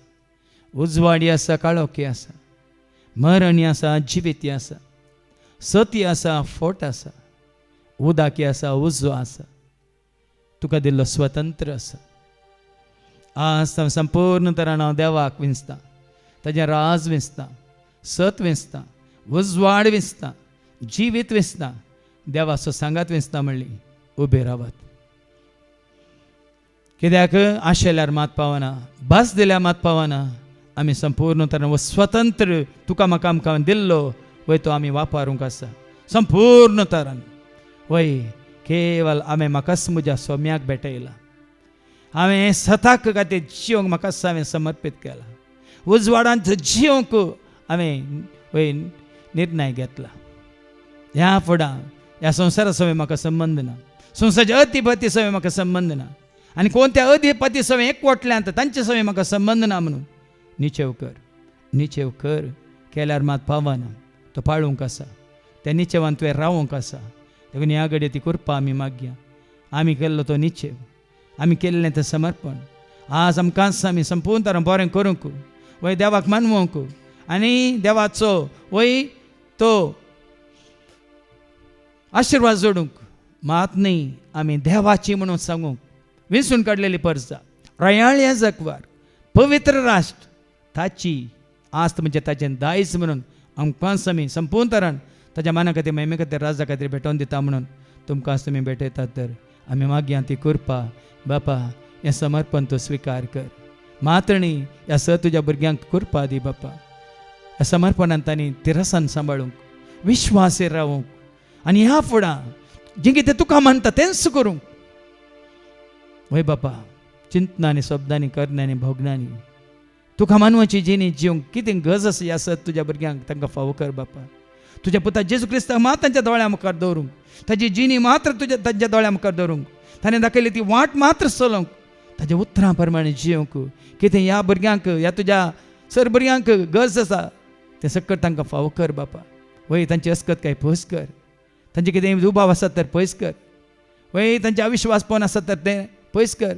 उजवाडी आसा, काळोखी आसा, मरणी आसा, जिविती आसा, सती आसा, फोट आसा, उदाकी आसा, उजो आसा. तुका दिल्लो स्वतंत्र आसा. आज संपूर्ण तरान हांव देवाक विंचता, ताजें राज विंचता, सत विंचता, उजवाड विंचता, जिवीत विंचता, देवाचो सांगात विंचता म्हणली उबे रावात. कित्याक आशेल्यार मात पावना, भास दिल्यार मात पावना. आमी संपूर्ण तरान स्वतंत्र तुका म्हाका आमकां दिल्लो वय तो आमी वापरूंक आसा संपूर्ण तरान. वय केवळ हांवें म्हाकाच म्हज्या सोम्याक भेटयला. हांवें सताक खातीर जिवंक म्हाकाच हांवें समर्पीत केला. उजवाडांत जिवंक हांवें वय निर्णय घेतला. ह्या फुडां ह्या संवसारा सवय म्हाका संबंद ना. संवसाराच्या अतिपती सवय म्हाका संबंद ना. आनी कोणत्या अधिपती सवय एकवटल्यांत तांचे सवय म्हाका संबंद ना म्हणून निचेव कर. निचेव कर केल्यार मात पावना. तो पाळूंक आसा. त्या निचेवान तुवें रावूंक आसा. देखून ह्या घडये ती कृपा आमी मागया. आमी केल्लो तो निचेव, आमी केल्लें तें समर्पण आज आमकांच आमी संपूर्ण तरान बरें करूंक वय देवाक मानवंक आनी देवाचो वय तो आशिर्वाद जोडूंक मात न्ही आमी देवाची म्हणून सांगूंक विंचून काडलेली परजा रयाळ्या जगवार पवित्र राष्ट्र ताची आस्त म्हणजे ताचें दायज म्हणून आमकांच आमी संपूर्ण तरान ताच्या माना खातीर महिमे खातीर राजा खातीर भेटोवन दिता म्हणून तुमकांच तुमी भेटयतात. तर आमी मागया ती कृपा बापा हें समर्पण तूं स्विकार कर. मातणी ह्या स तुज्या भुरग्यांक कृपा दी बापा. ह्या समर्पणान तांणी तिरसान सांबाळूंक विश्वासेर रावूंक आनी ह्या फुडां जें कितें तुका म्हणटा तेंच करूंक वय बापा चिंतनांनी शब्दांनी करण्यांनी भोगनांनी तुका मानवाची जिणी जिवंक कितें गज आसा ह्या सत तुज्या भुरग्यांक तांकां फावो कर बापा. तुज्या पुता जेजू क्रिस्ताक मात तांच्या दोळ्या मुखार दवरूंक ताची जिणी मात्र तुज्या तांच्या दोळ्या मुखार दवरूंक ताणें दाखयली ती वाट मात्र चलोवंक ताच्या उतरां प्रमाणे जिवंक कितें ह्या भुरग्यांक ह्या तुज्या सर भुरग्यांक गरज आसा तें सकट तांकां फावो कर बापा. वय तांची अस्कत काय पयस कर. तांचे कितें दुबाव आसा तर पयस कर. वय तांचे अविश्वासपण आसा तर तें पयस कर.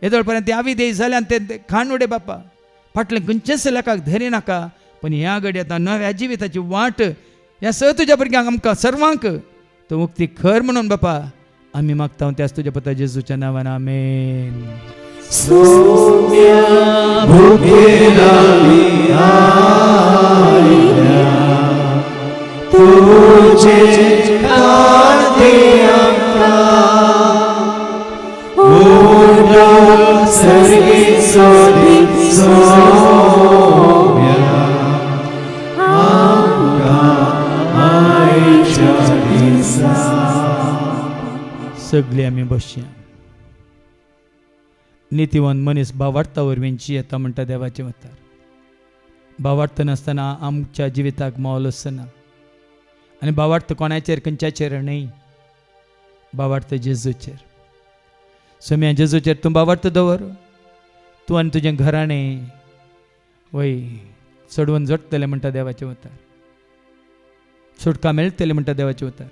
येदोळ पर्यंत ते आविदेय जाल्यान तें खाण उडे बापा. फाटलें खंयचेच लेखाक धरी नाका. पण ह्या घडये नव्या जिविताची वाट ह्या स तुज्या भुरग्यांक आमकां सर्वांक तो मुक्ती खर म्हणून बापा आमी मागता त्याच तुज्या पुता जेजूच्या नांवान आमेन. सोम्या भुकेलानी आया, तुझे खाते आमकां उडो सर्गी सोदी सोम्या आमकां आयच्या दिसा. सगळी आमी बसया. नितीवन मनीस भावार्था वरवींची येता म्हणटा देवाचे वतार. भावार्थ नासतना आमच्या जिविताक मोल आसना. आनी भावार्थ कोणाचेर खंयच्याचेर न्हय, भावार्थ जेजूचेर. सोम्या जेजूचेर तूं भावार्थ दवर. तूं आनी तुजें घराणें वय सोडवून जोडटलें म्हणटा देवाचे वतार. सुटका मेळटली म्हणटा देवाचे वतार.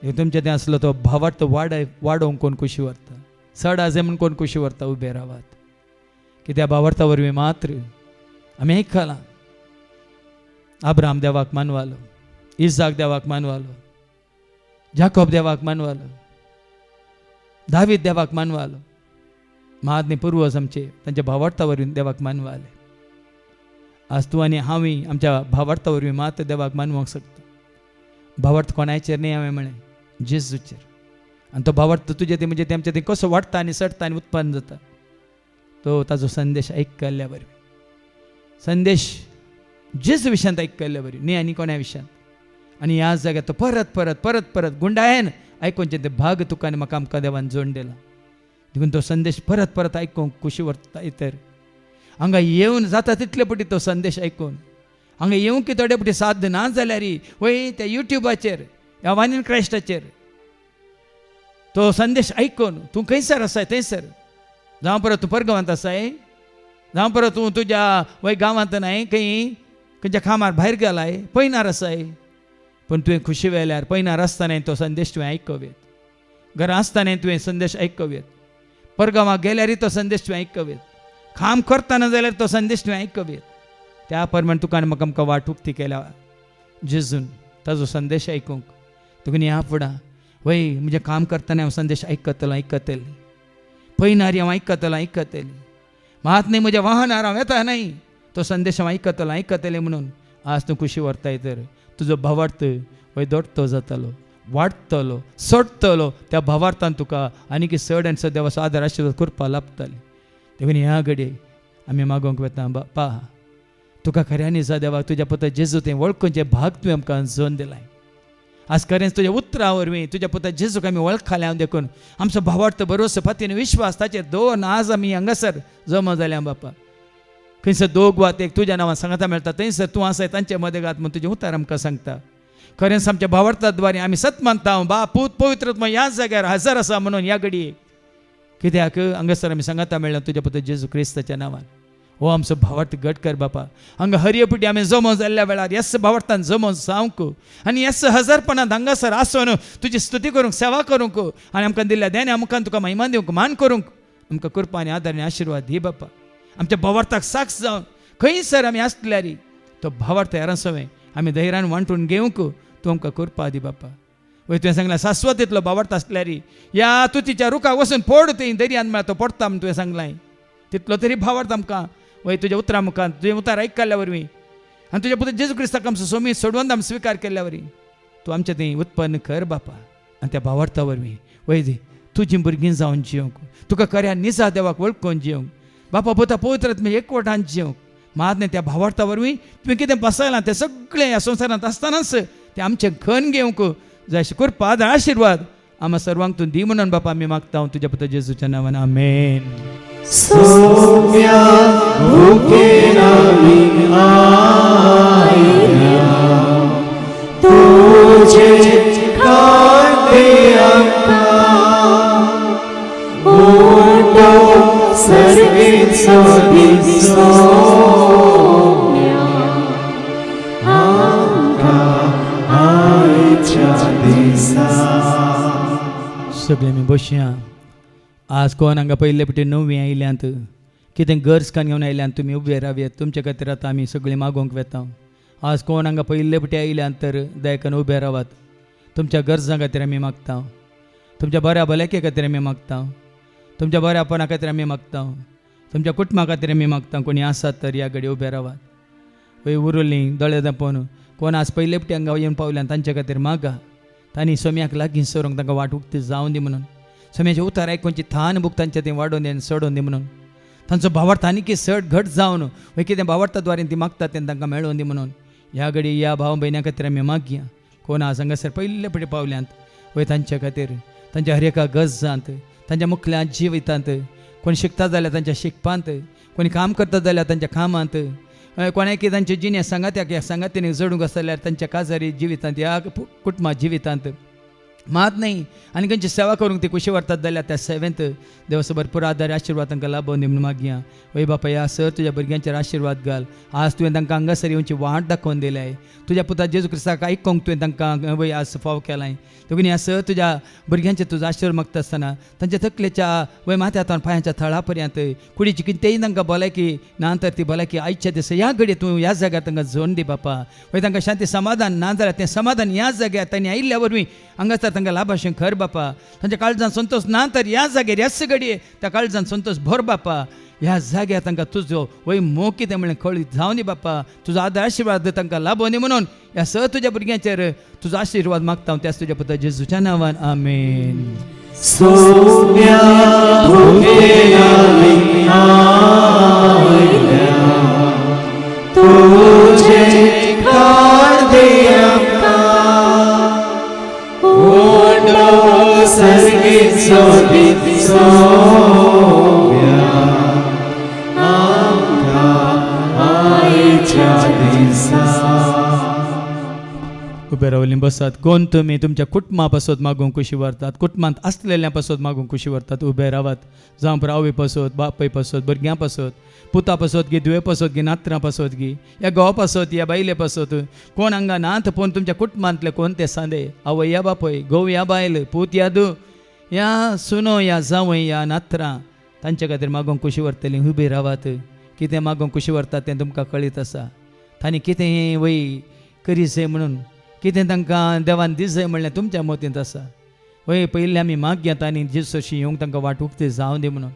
तुमचें तें आसलो तो भावार्थ वाडोवंक कोण कुशी व्हरता. चड आजे म्हूण कोण कुशी व्हरता. उबे रावात. कित्याक भावार्था वरवीं मात्र आमी आयकलां. अब्राहम देवाक मानवालो, इसाक देवाक मानवालो, जाकोब देवाक मानवालो, दावीद देवाक मानवालो. महात्मे पुर्वज आमचे तांच्या भावार्था वरवीं देवाक मानवाले. आज तूं आनी हांवूय आमच्या भावार्था वरवीं मात्र देवाक मानवंक शकता. भावार्थ कोणाचेर न्ही हांवें म्हळें, जेजूचेर. आनी तो भावार्थ तुजें तें म्हणजे तें आमचें तें कसो वाडटा आनी सडटा आनी उत्पन्न जाता तो ताजो संदेश आयकल्ल्या वरवीं. संदेश जेजू विशयांत आयकल्ल्या वरवीं, न्ही आनी कोण्या विशयांत. आनी ह्या जाग्यार तो परत परत परत परत गुंडायेन आयकोनचें तें भाग तुका आनी म्हाका आमकां देवान जोडून दिला. देखून तो संदेश परत परत आयकूंक खुशी व्हरता. तर हांगा येवन जाता तितले पटी तो संदेश आयकून हांगा येवंक थोडे पटी साध्य ना जाल्यार वय त्या युट्यूबाचेर ह्या वानीन क्रायस्टाचेर तो संदेश आयकून तूं खंयसर आसाय थंयसर. जावं परत तूं परगांवांत आसाय, जावं परत तूं तुज्या वय गांवांत नाय खंयच्या खामार भायर गेलाय, पयनार आसाय, पूण तुवें खुशी वेल्यार पयनार आसतना तो संदेश तुवें आयकवेत. घरा आसतना तुवें संदेश आयकवेत. परगांवाक गेल्यारय तो संदेश तुवें आयकवेत. काम करतना जाल्यार तो संदेश तुवें आयकवेत. त्या प्रमाणे तुका आनी म्हाका आमकां वाट उक्ती केल्या जेजून ताजो संदेश आयकूंक. तुका ह्या फुडां वय म्हणजे काम करतना हांव संदेश आयकतलें. पयनारी हांव आयकतलें. महात्मे म्हज्या वाहनार हांव येता न्हय, तो संदेश हांव आयकतलें म्हणून आज तूं खुशी व्हरताय. तर तुजो भावार्थ वय दोडतो जातालो, वाडटलो, सोडटलो. त्या भावार्थान तुका आनी चड आनी चड देवाचो आदार आशिर्वाद करपा लाभताले. देखून ह्या घडये आमी मागोवंक वेता, बापा तुका खऱ्यांनी जा देवाक तुज्या पुता जेजू तें वळखूंचे भाग तुवें आमकां जोन दिलाय. आज खरेंच तुज्या उतरां वरवीं तुज्या पुता जेजूक आमी वळखल्या देखून आमचो भावार्थ बरोवचो फातीन विश्वास ताचेर दवरून आज आमी हांगासर जमा जाल्या. बापा खंयसर दोग वा एक तुज्या नांवान सांगता मेळटा थंयसर तूं आसाय तांचे मदें घात म्हणून तुजें उतर आमकां सांगता. खरेंच आमच्या भावार्थां द्वारे आमी सत मानता बाप पूत पवित्रत्व ह्याच जाग्यार हजर आसा म्हणून ह्या घडये. कित्याक हांगासर आमी सांगता मेळ्ळा तुज्या पुता जेजू क्रिस्ताच्या नांवान. हो आमचो भावार्थ घट कर बापा. हांगा हरयेपुटी आमी जमो जाल्ल्या वेळार येस भावार्थान जमो जावंक आनी येस हजरपणांत हांगासर आसून तुजी स्तुती करूंक, सेवा करूंक आनी आमकां दिल्ल्या देण्या आमकां तुका महिमा दिवंक, मान करूंक आमकां कृपा आनी आदार आनी आशिर्वाद दी बापा. आमच्या भावार्थाक साक्ष जावन खंयसर आमी आसल्यार तो भावार्थ हेरांसोवें आमी धैर्यान वांटून घेवंक तूं आमकां कृपा दी बापा. वय तुवें सांगलां शाश्वतीतलो भावार्थ आसल्यार ह्या तुतीच्या रुखाक वचून पड थंय दर्यान म्हळ्यार तो पडटा म्हूण तुवें सांगलां. तितलो तरी भावार्थ आमकां वय तुज्या उतरां मुखार तुजें उतर आयकल्ल्या वरवीं आनी तुज्या पुता जेजू क्रिस्ताक आमचो सोमी सोडवंत आमी स्विकार केल्ल्या वरवीं तूं आमचें थंय उत्पन्न कर बापा. आनी त्या भावार्था वरवीं वय तुजीं भुरगीं जावन जियोंक, तुका खऱ्या निजा देवाक वळखून जियोंक बापा. पुता पवित्र एकवटान जियोंक महात्मे त्या भावार्था वरवीं तुवें कितें बसयलां तें सगळें ह्या संवसारांत आसतनाच तें आमचें खण घेवंक जाय अशें कृपा आदार आशिर्वाद आम्हा सर्वांक तूं दी म्हणून बापा आमी मागता तुज्या पुता जेजूच्या नांवान आमेन. सोम्या भुकेन आमी आयल्या तुजे खाते आमकां उडो सर्गेचो दीस सोम्या आमकां आयच्या दिसा. सगळे आमी बसया. आज कोण हांगा पयले पटी नवी आयल्यांत कितें गरज कान घेवन आयल्यांत तुमी उबे रावयात. तुमचे खातीर आतां आमी सगळीं मागोवंक वेता. आज कोण हांगा पयले पटी आयल्यांत तर दयेकान उबे रावात. तुमच्या गरजां खातीर आमी मागता, तुमच्या बऱ्या भलायके खातीर आमी मागता, तुमच्या बऱ्यापणा खातीर आमी मागता, तुमच्या कुटुंबा खातीर आमी मागता. कोणी आसात तर ह्या घडये उबे रावात. वय उरुलीं दोळे दापोवन कोण आज पयले पटी हांगा येवन पावल्यान तांचे खातीर मागा तांणी सोम्याक लागीं सरूंक तांकां वाट उक्ती जावं दी म्हणून सोम्याचे उतार आयकूनची थान बूक तांच्या थंय वाडोवन दी आनी सोडोवन दी म्हणून तांचो भावार्थ आनी की चड घट जावन वय कितें भावार्था द्वारे ती मागतात तें तांकां मेळोवन दी म्हणून ह्या घडी या भाव भयण्यां खातीर आमी मागया कोण आज हांगासर पयले पटी पावल्यांत वय तांच्या खातीर तांच्या हर एका गरजांत तांच्या मुखल्या जिवितांत कोण शिकता जाल्यार तांच्या शिकपांत कोणी काम करता जाल्यार तांच्या कामांत कोणाकी तांचे जिने सांगात्याक ह्या सांगातीन जोडूंक आसा जाल्यार तांच्या काजारी जिवितांत ह्या कुटुंबा जिवितांत मात न्ही आनी खंयची सेवा करूंक ती कुशी व्हरतात जाल्यार त्या सेवेंत देवाचो भरपूर आदार आशिर्वाद तांकां लाभोवन दी म्हणून मागया वय बापा ह्या सर तुज्या भुरग्यांचेर आशिर्वाद घाल आज तुवें तांकां हांगासर येवची वाट दाखोवन दिल्याय तुज्या पुता जेजू क्रिस्ताक आयकोंक तुवें तांकां वय आज फाव केलाय देखून ह्या सर तुज्या भुरग्यांचे तुजो आशिर्वाद मागता आसतना तांच्या तकलेच्या वय माथ्यान पांयाच्या थळा पर्यंत कुडीची कितेंय तांकां भलायकी ना तर ती भलायकी आयच्या दिसा ह्या घडये तूं ह्या जाग्यार तांकां जोडून दी बापा वय तांकां शांती समाधान ना जाल्यार तें समाधान ह्या जाग्यार तांणी आयिल्ल्या वरवीं हांगासर तांकां लाभाशें खर बापा तांच्या काळजान संतोष ना तर ह्या जाग्यार ह्याच घडये त्या काळजान संतोष भर बापा ह्या जाग्यार तांकां तुजो वय मोग कितें म्हणलें कळी जावं दी बापा तुजो आदार आशिर्वाद तांकां लाभोवन दी म्हणून ह्या स तुज्या भुरग्यांचेर तुजो आशिर्वाद मागता हांव त्याच तुज्या पुता जेजूच्या नांवान आमेन सोम्या भुकेलाली आयल्या तुझे कांदे आमकां ओंडो सर्गेचो दीत सोम्या आमकां आयच्या दिसा उबे रावलीं बसात कोण तुमी तुमच्या कुटुंबा पासत मागूंक कुशी व्हरतात कुटुंबांत आसलेल्या पासत मागूंक कुशी व्हरतात उबे रावात जावं आवय पासत बापाय पासत भुरग्यां पासत पुता पासत गी दुवे पासत गी नात्रां पासत गी या घोव पासत या बायले पासत कोण हांगा नात पूण तुमच्या कुटुंबांतले कोण ते सांदे आवय या बापय घोव या बायल पूत या दू या सुनो या जावय या नात्रां तांचे खातीर मागोवंक कुशी व्हरतलीं उबे रावात कितें मागोवंक कुशी व्हरतात तें तुमकां कळीत आसा तांणी कितें वय करी जाय म्हणून कितें तांकां देवान दीस जाय म्हणलें तुमच्या मतींत आसा वय पयलीं आमी मागयात आनी जेजू अशी येवंक तांकां वाट उक्ती जावं दी म्हणून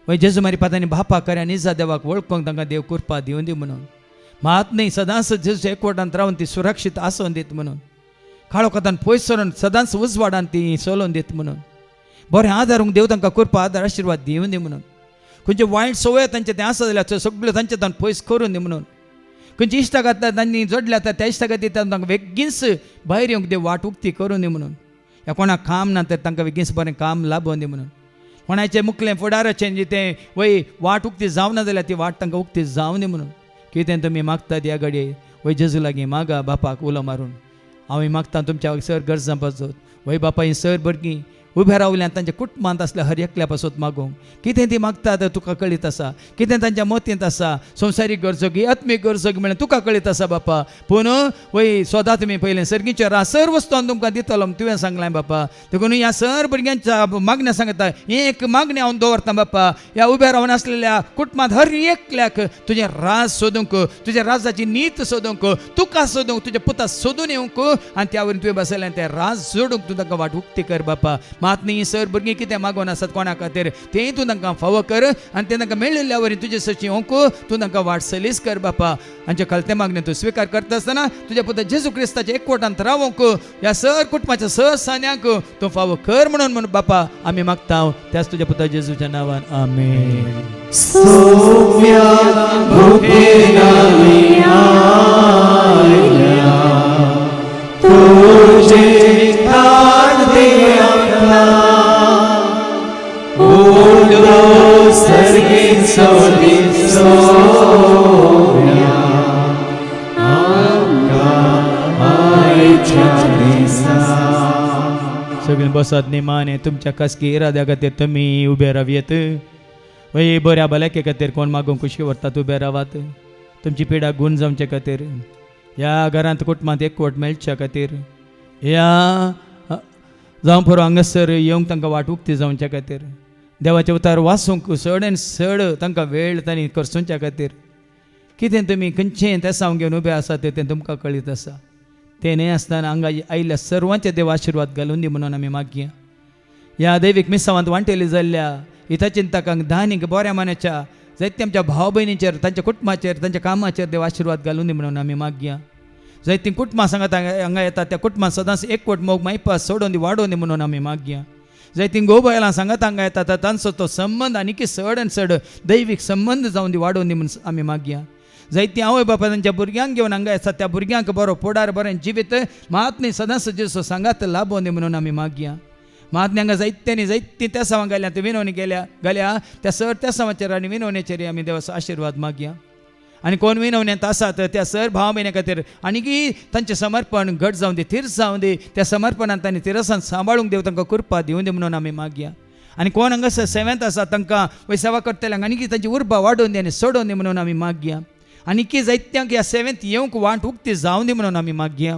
वय जेजू मारी पातांनी बापा खऱ्या निजा देवाक वळखूंक तांकां देव कृपा दिवं दी म्हणून मात न्ही सदांच जेजू एकवटांत रावन ती सुरक्षीत आसोवन दीत म्हणून काळोखांतल्यान पयस सरून सदांच उजवाडान ती चलोवन दीत म्हणून बरें आदारूंक देव तांकां कृपा आदार आशिर्वाद दिवं दी म्हणून खंयचे वायट सवय तांचे तें आसा जाल्यार सगळ्यो तांचे तान पयस करून दी म्हणून खंयची इश्टां घातल्या तांणी जोडल्या त्या इश्टा खातीर तांकां बेगीनच भायर येवंक देव वाट उक्ती करून दी म्हणून ह्या कोणाक काम ना तर तांकां बेगीनच बरें काम लाभोवन दी म्हणून कोणाचें मुखलें फुडाराचें जी तें वय वाट उक्ती जावना जाल्यार ती वाट तांकां उक्ती जावं दी म्हणून कितें तुमी मागतात ह्या घडये वय जेजू लागीं मागा बापाक उलो मारून हांव मागता तुमच्या सर गरजां पासत वय बापा ही सर भुरगीं उबे रावल्यान तांच्या कुटुंबांत आसल्या हर एकल्या पासत मागोवंक कितें ती मागतात तुका कळीत आसा कितें तांच्या मतींत आसा संवसारीक गरजो गी आत्मीक गरजो गी म्हळ्यार तुका कळीत आसा बापा पूण वय सदां तुमी पयलें सर्गीच्या रा सर वस्तू हांव तुमकां दितलो तुवें सांगलें बापा देखून ह्या सर भुरग्यांच्या मागण्या सांगता एक मागणी हांव दवरता बापा ह्या उबे रावन आसलेल्या कुटुंबांत हर एकल्याक तुजें राज सोदूंक तुज्या राजाची नीत सोदूंक तुका सोदूंक तुज्या पुता सोदून येवंक आनी त्या वयल्यान तुवें बसयलें तें राज जोडूंक तूं तांकां वाट उक्ती कर बापा मात न्ही सर भुरगीं कितें मागोवन आसात कोणा खातीर तें तूं तांकां फावो कर आनी तें तांकां मेळिल्ल्या वरी तुजे सची येवंक तूं तांकां वाटसलीस कर बापा आमचे खालते मागणे तूं स्विकार करता आसतना तुज्या पुता जेजू क्रिस्ताच्या एकवटांत रावंक ह्या सर कुटुंबाच्या सर सान्यांक तूं फावो कर म्हणून बापा आमी मागता त्याच तुज्या पुता जेजूच्या नांवान आमेन सोम्या भुकेलाली आयल्या तुझे कांदे आमकां ओंडो सर्गेचो दीत सोम्या आमकां आयच्या दिसा सगळीं बसत निमाणे तुमच्या खासगी इराद्या खातीर तुमी उबे रावयेत वय बऱ्या भलायके खातीर कोण मागोवंक कुशी व्हरतात उबे रावात तुमची पिडा गूण जावचे खातीर ह्या घरांत कुटुंबांत एकवट मेळच्या खातीर ह्या जावं पुरो हांगासर येवंक तांकां वाट उक्ती जावच्या खातीर देवाचे उतार वाचूंक चड आनी चड तांकां वेळ तांणी करचोच्या खातीर कितें तुमी खंयचें तें सांग घेवन उबे आसात तें तुमकां कळीत आसा तें न्हय आसतना हांगा आयिल्ल्या सर्वांचे देव आशिर्वाद घालून दी म्हणून आमी मागया ह्या दैवीक मिसावांत वांटेली जाल्ल्या हिताचिंतकांक दानीक बऱ्या मानाच्या जायत्या आमच्या भाव भयणींचेर तांच्या कुटुंबाचेर तांच्या कामाचेर देव आशिर्वाद घालून दी म्हणून आमी मागया जायती कुटुंबां सांगात हांगा येतात त्या कुटुंबां सदांच एकवट मोग मायपास सोडून दी वाडोवन दी म्हणून आमी मागया. जायती घोव बायलां सांगात हांगा येतात तांचो तो संबंध आनी चड आनी चड दैवीक संबंध जावन दी वाडोवन दी म्हणून आमी मागया. जायती आवय बापा तांच्या भुरग्यांक घेवन हांगा येतात त्या भुरग्यांक बरो पोडार बरें जिवीत महात्मे सदांच जेजू सांगात लाभोवन दी म्हणून आमी मागया. महात्म्यांक जायती त्या सावां गेल्या ते विनवणी घाल्या त्या सर त्या सावांचेर आनी विनवणेचेर आमी देवाचो आशिर्वाद मागया. आनी कोण विनवण्यांत आसात त्या सर भाव भयणी खातीर आनीकी तांचें समर्पण घट जावन दी तीर्थ जावन दी त्या समर्पणांत तांणी तिरसान सांबाळूंक देव तांकां कृपा दिवूं दी म्हणून आमी मागया. आनी कोण हांगासर सेवेंत आसा तांकां वय सेवा करतल्यांक आनीकी तांची उर्बा वाडोवन दी आनी सोडोवन दी म्हणून आमी मागया. आनीकी जायत्यांक ह्या सेवेंत येवंक वाट उक्ती जावन दी म्हणून आमी मागया.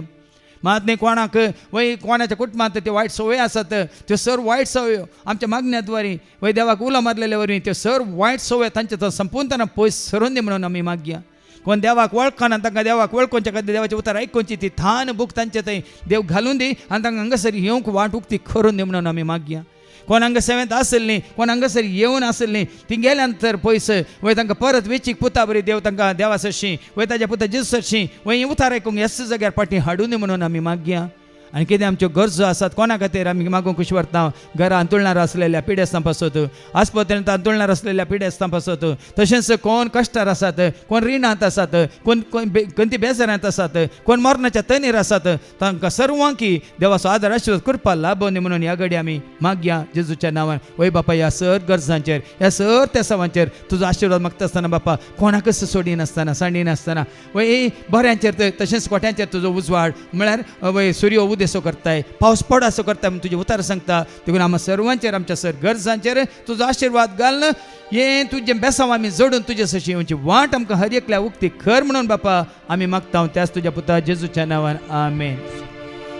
महात्मे कोणाक वय कोणाच्या कुटुंबांत त्यो वायट संवय आसात त्यो सर वायट संवय आमच्या मागण्याद्वारे वय देवाक उलो मारलेल्या वरवीं त्यो सर वायट संवय तांचे तो संपूर्णपणान पयस सरून दी म्हणून आमी मागया. कोण देवाक वळखना तांकां देवाक वळखोवच्या खातीर देवाचें उतर आयकोवची ती थान बूक तांचे थंय देव घालून दी आनी तांकां हांगासर येवंक वाट उक्ती करून दी म्हणून आमी मागया. कोण हांगा सेवेंत आसली कोण हांगासर येवन आसली ती गेल्या नंतर पयस वय तांकां परत वेचीक पुता बरी देव तांकां देवा सरशी वय ताच्या पुता जेजू सरशी वय उतार आयकूंक ह्याच जाग्यार फाटीं हाडून दी म्हणून आमी मागया. आनी कितें आमच्यो गरजो आसात कोणा खातीर आमी मागूंक खुशी व्हरता. घरां अंतुळणार आसलेल्या पिडेस्तां पासत आस्पत्रेंत अंतुळणार आसलेल्या पिडेस्तां पासत तशेंच कोण कश्टार आसात कोण रिणांत आसात कोण खंयची बेजारांत आसात कोण मरणाच्या तनीर आसात तांकां सर्वांकी देवाचो आदार आशिर्वाद करपा लाभोवन दी म्हणून ह्या घडये आमी मागया जेजूच्या नांवान. वय बापा ह्या सर गरजांचेर ह्या सर त्या सवांचेर तुजो आशिर्वाद मागता आसतना बापा कोणाकच सोडी नासतना सांडी नासतना वय बऱ्यांचेर तशेंच कोट्यांचेर तुजो उजवाड म्हळ्यार वय सूर्य उदय असो करताय पावस पड असो करताय म्हणून तुझे उतार सांगता देखून आम्हा सर्वांचेर आमच्या सर गरजांचेर तुजो आशिर्वाद घाल. हे तुजे बेसांव आमी जोडून तुजे सशी येवची वाट आमकां हर एकल्या उक्ती खर म्हणून बापा आमी मागता त्याच तुज्या पुता जेजूच्या नांवान आमेन.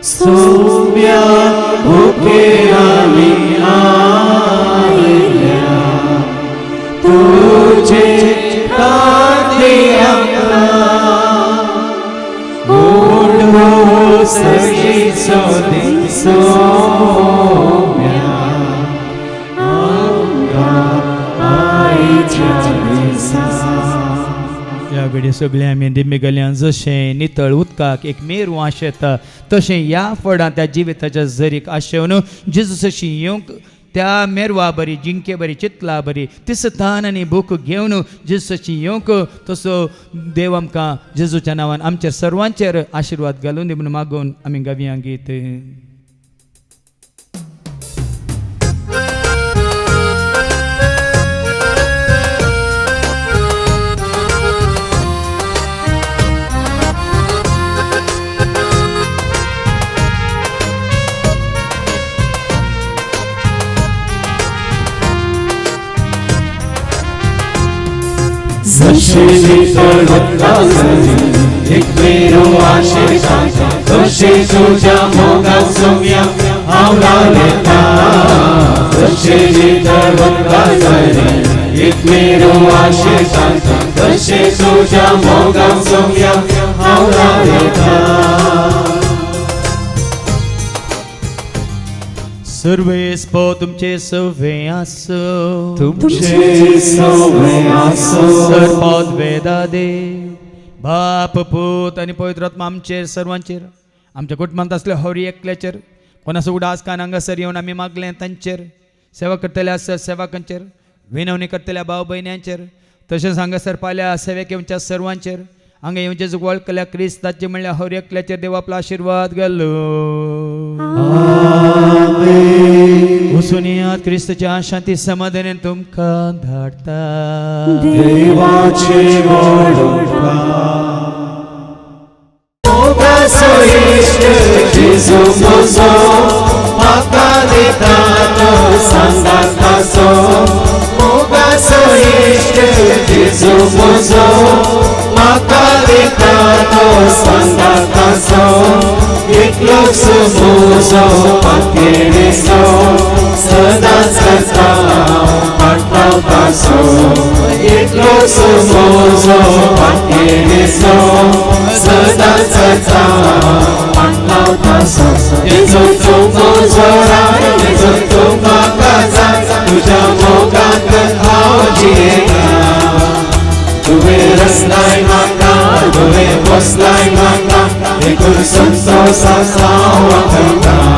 सौम्या भुके आमी आयल्या तुझे खातीर आमकां ओढो सगळीचो दी सौम्या आमकां आयच्या दिसा. ह्या घडये सगळे आमी दिमेगल्यान जशें नितळ उदकाक एक मेरू आशेता तशें ह्या फळां त्या जिविताच्या जरीक आशेवन जेजू सशी येवंक त्या मेरवा बरी जिंके बरी चितला बरी तिसतान आनी भूक घेवन जेजूची येवंक तसो देव आमकां जेजूच्या नांवान आमचेर सर्वांचेर आशिर्वाद घालून दी म्हणून मागून आमी गावया गीत. जशे नितळ उदकाक एक मेरो आशेता तशे तुज्या मोगाक सौम्या हांव रावलेता. जशे नितळ उदकाक एक मेरो आशेता तशे तुज्या मोगाक सौम्या हांव रावलेता. सर्वेस्पो तुमचे सवे आसो तुमचे सवे आसो सर्पोद वेदादे बाप पूत आनी पवित्र आत्मा आमचेर सर्वांचेर आमच्या कुटुंबांत असल्या हरी एकल्याचेर कोणाचो उडास कान हांगासर येवन आमी मागलें तांचेर सेवा करतल्या आसत सेवकांचेर विनवणी करतल्या भाव भयण्यांचेर तशेंच हांगासर पाल्या सेवेक येवच्या सर्वांचेर हांगा येवन जेजूक वळखल्या क्रिस्ताचे म्हणल्या हरी एकल्याचेर देव आपलो आशिर्वाद घालो. वचून येयात क्रिस्ताच्या शांती समाधानान तुमकां धाडटा. देवाचे वळखा मोगाचो इश्ट जेजू म्हजो म्हाका दिता तो सांगात आसो. मोगाचो इश्ट जेजू म्हजो म्हाका दिता तो सांगात आसो. एकलोच म्हजो पातयेचो सदांच करता पावतासो. एकलोच म्हजो पातयेचो सदांच करता पावतासो. जेजू तूं म्हजो राय जेजू तूं म्हाका जाय तुज्या मोगाक हांव जियेता. तुवें रचलाय म्हाका तुवें बसलाय म्हाका संतोषाचा वाहता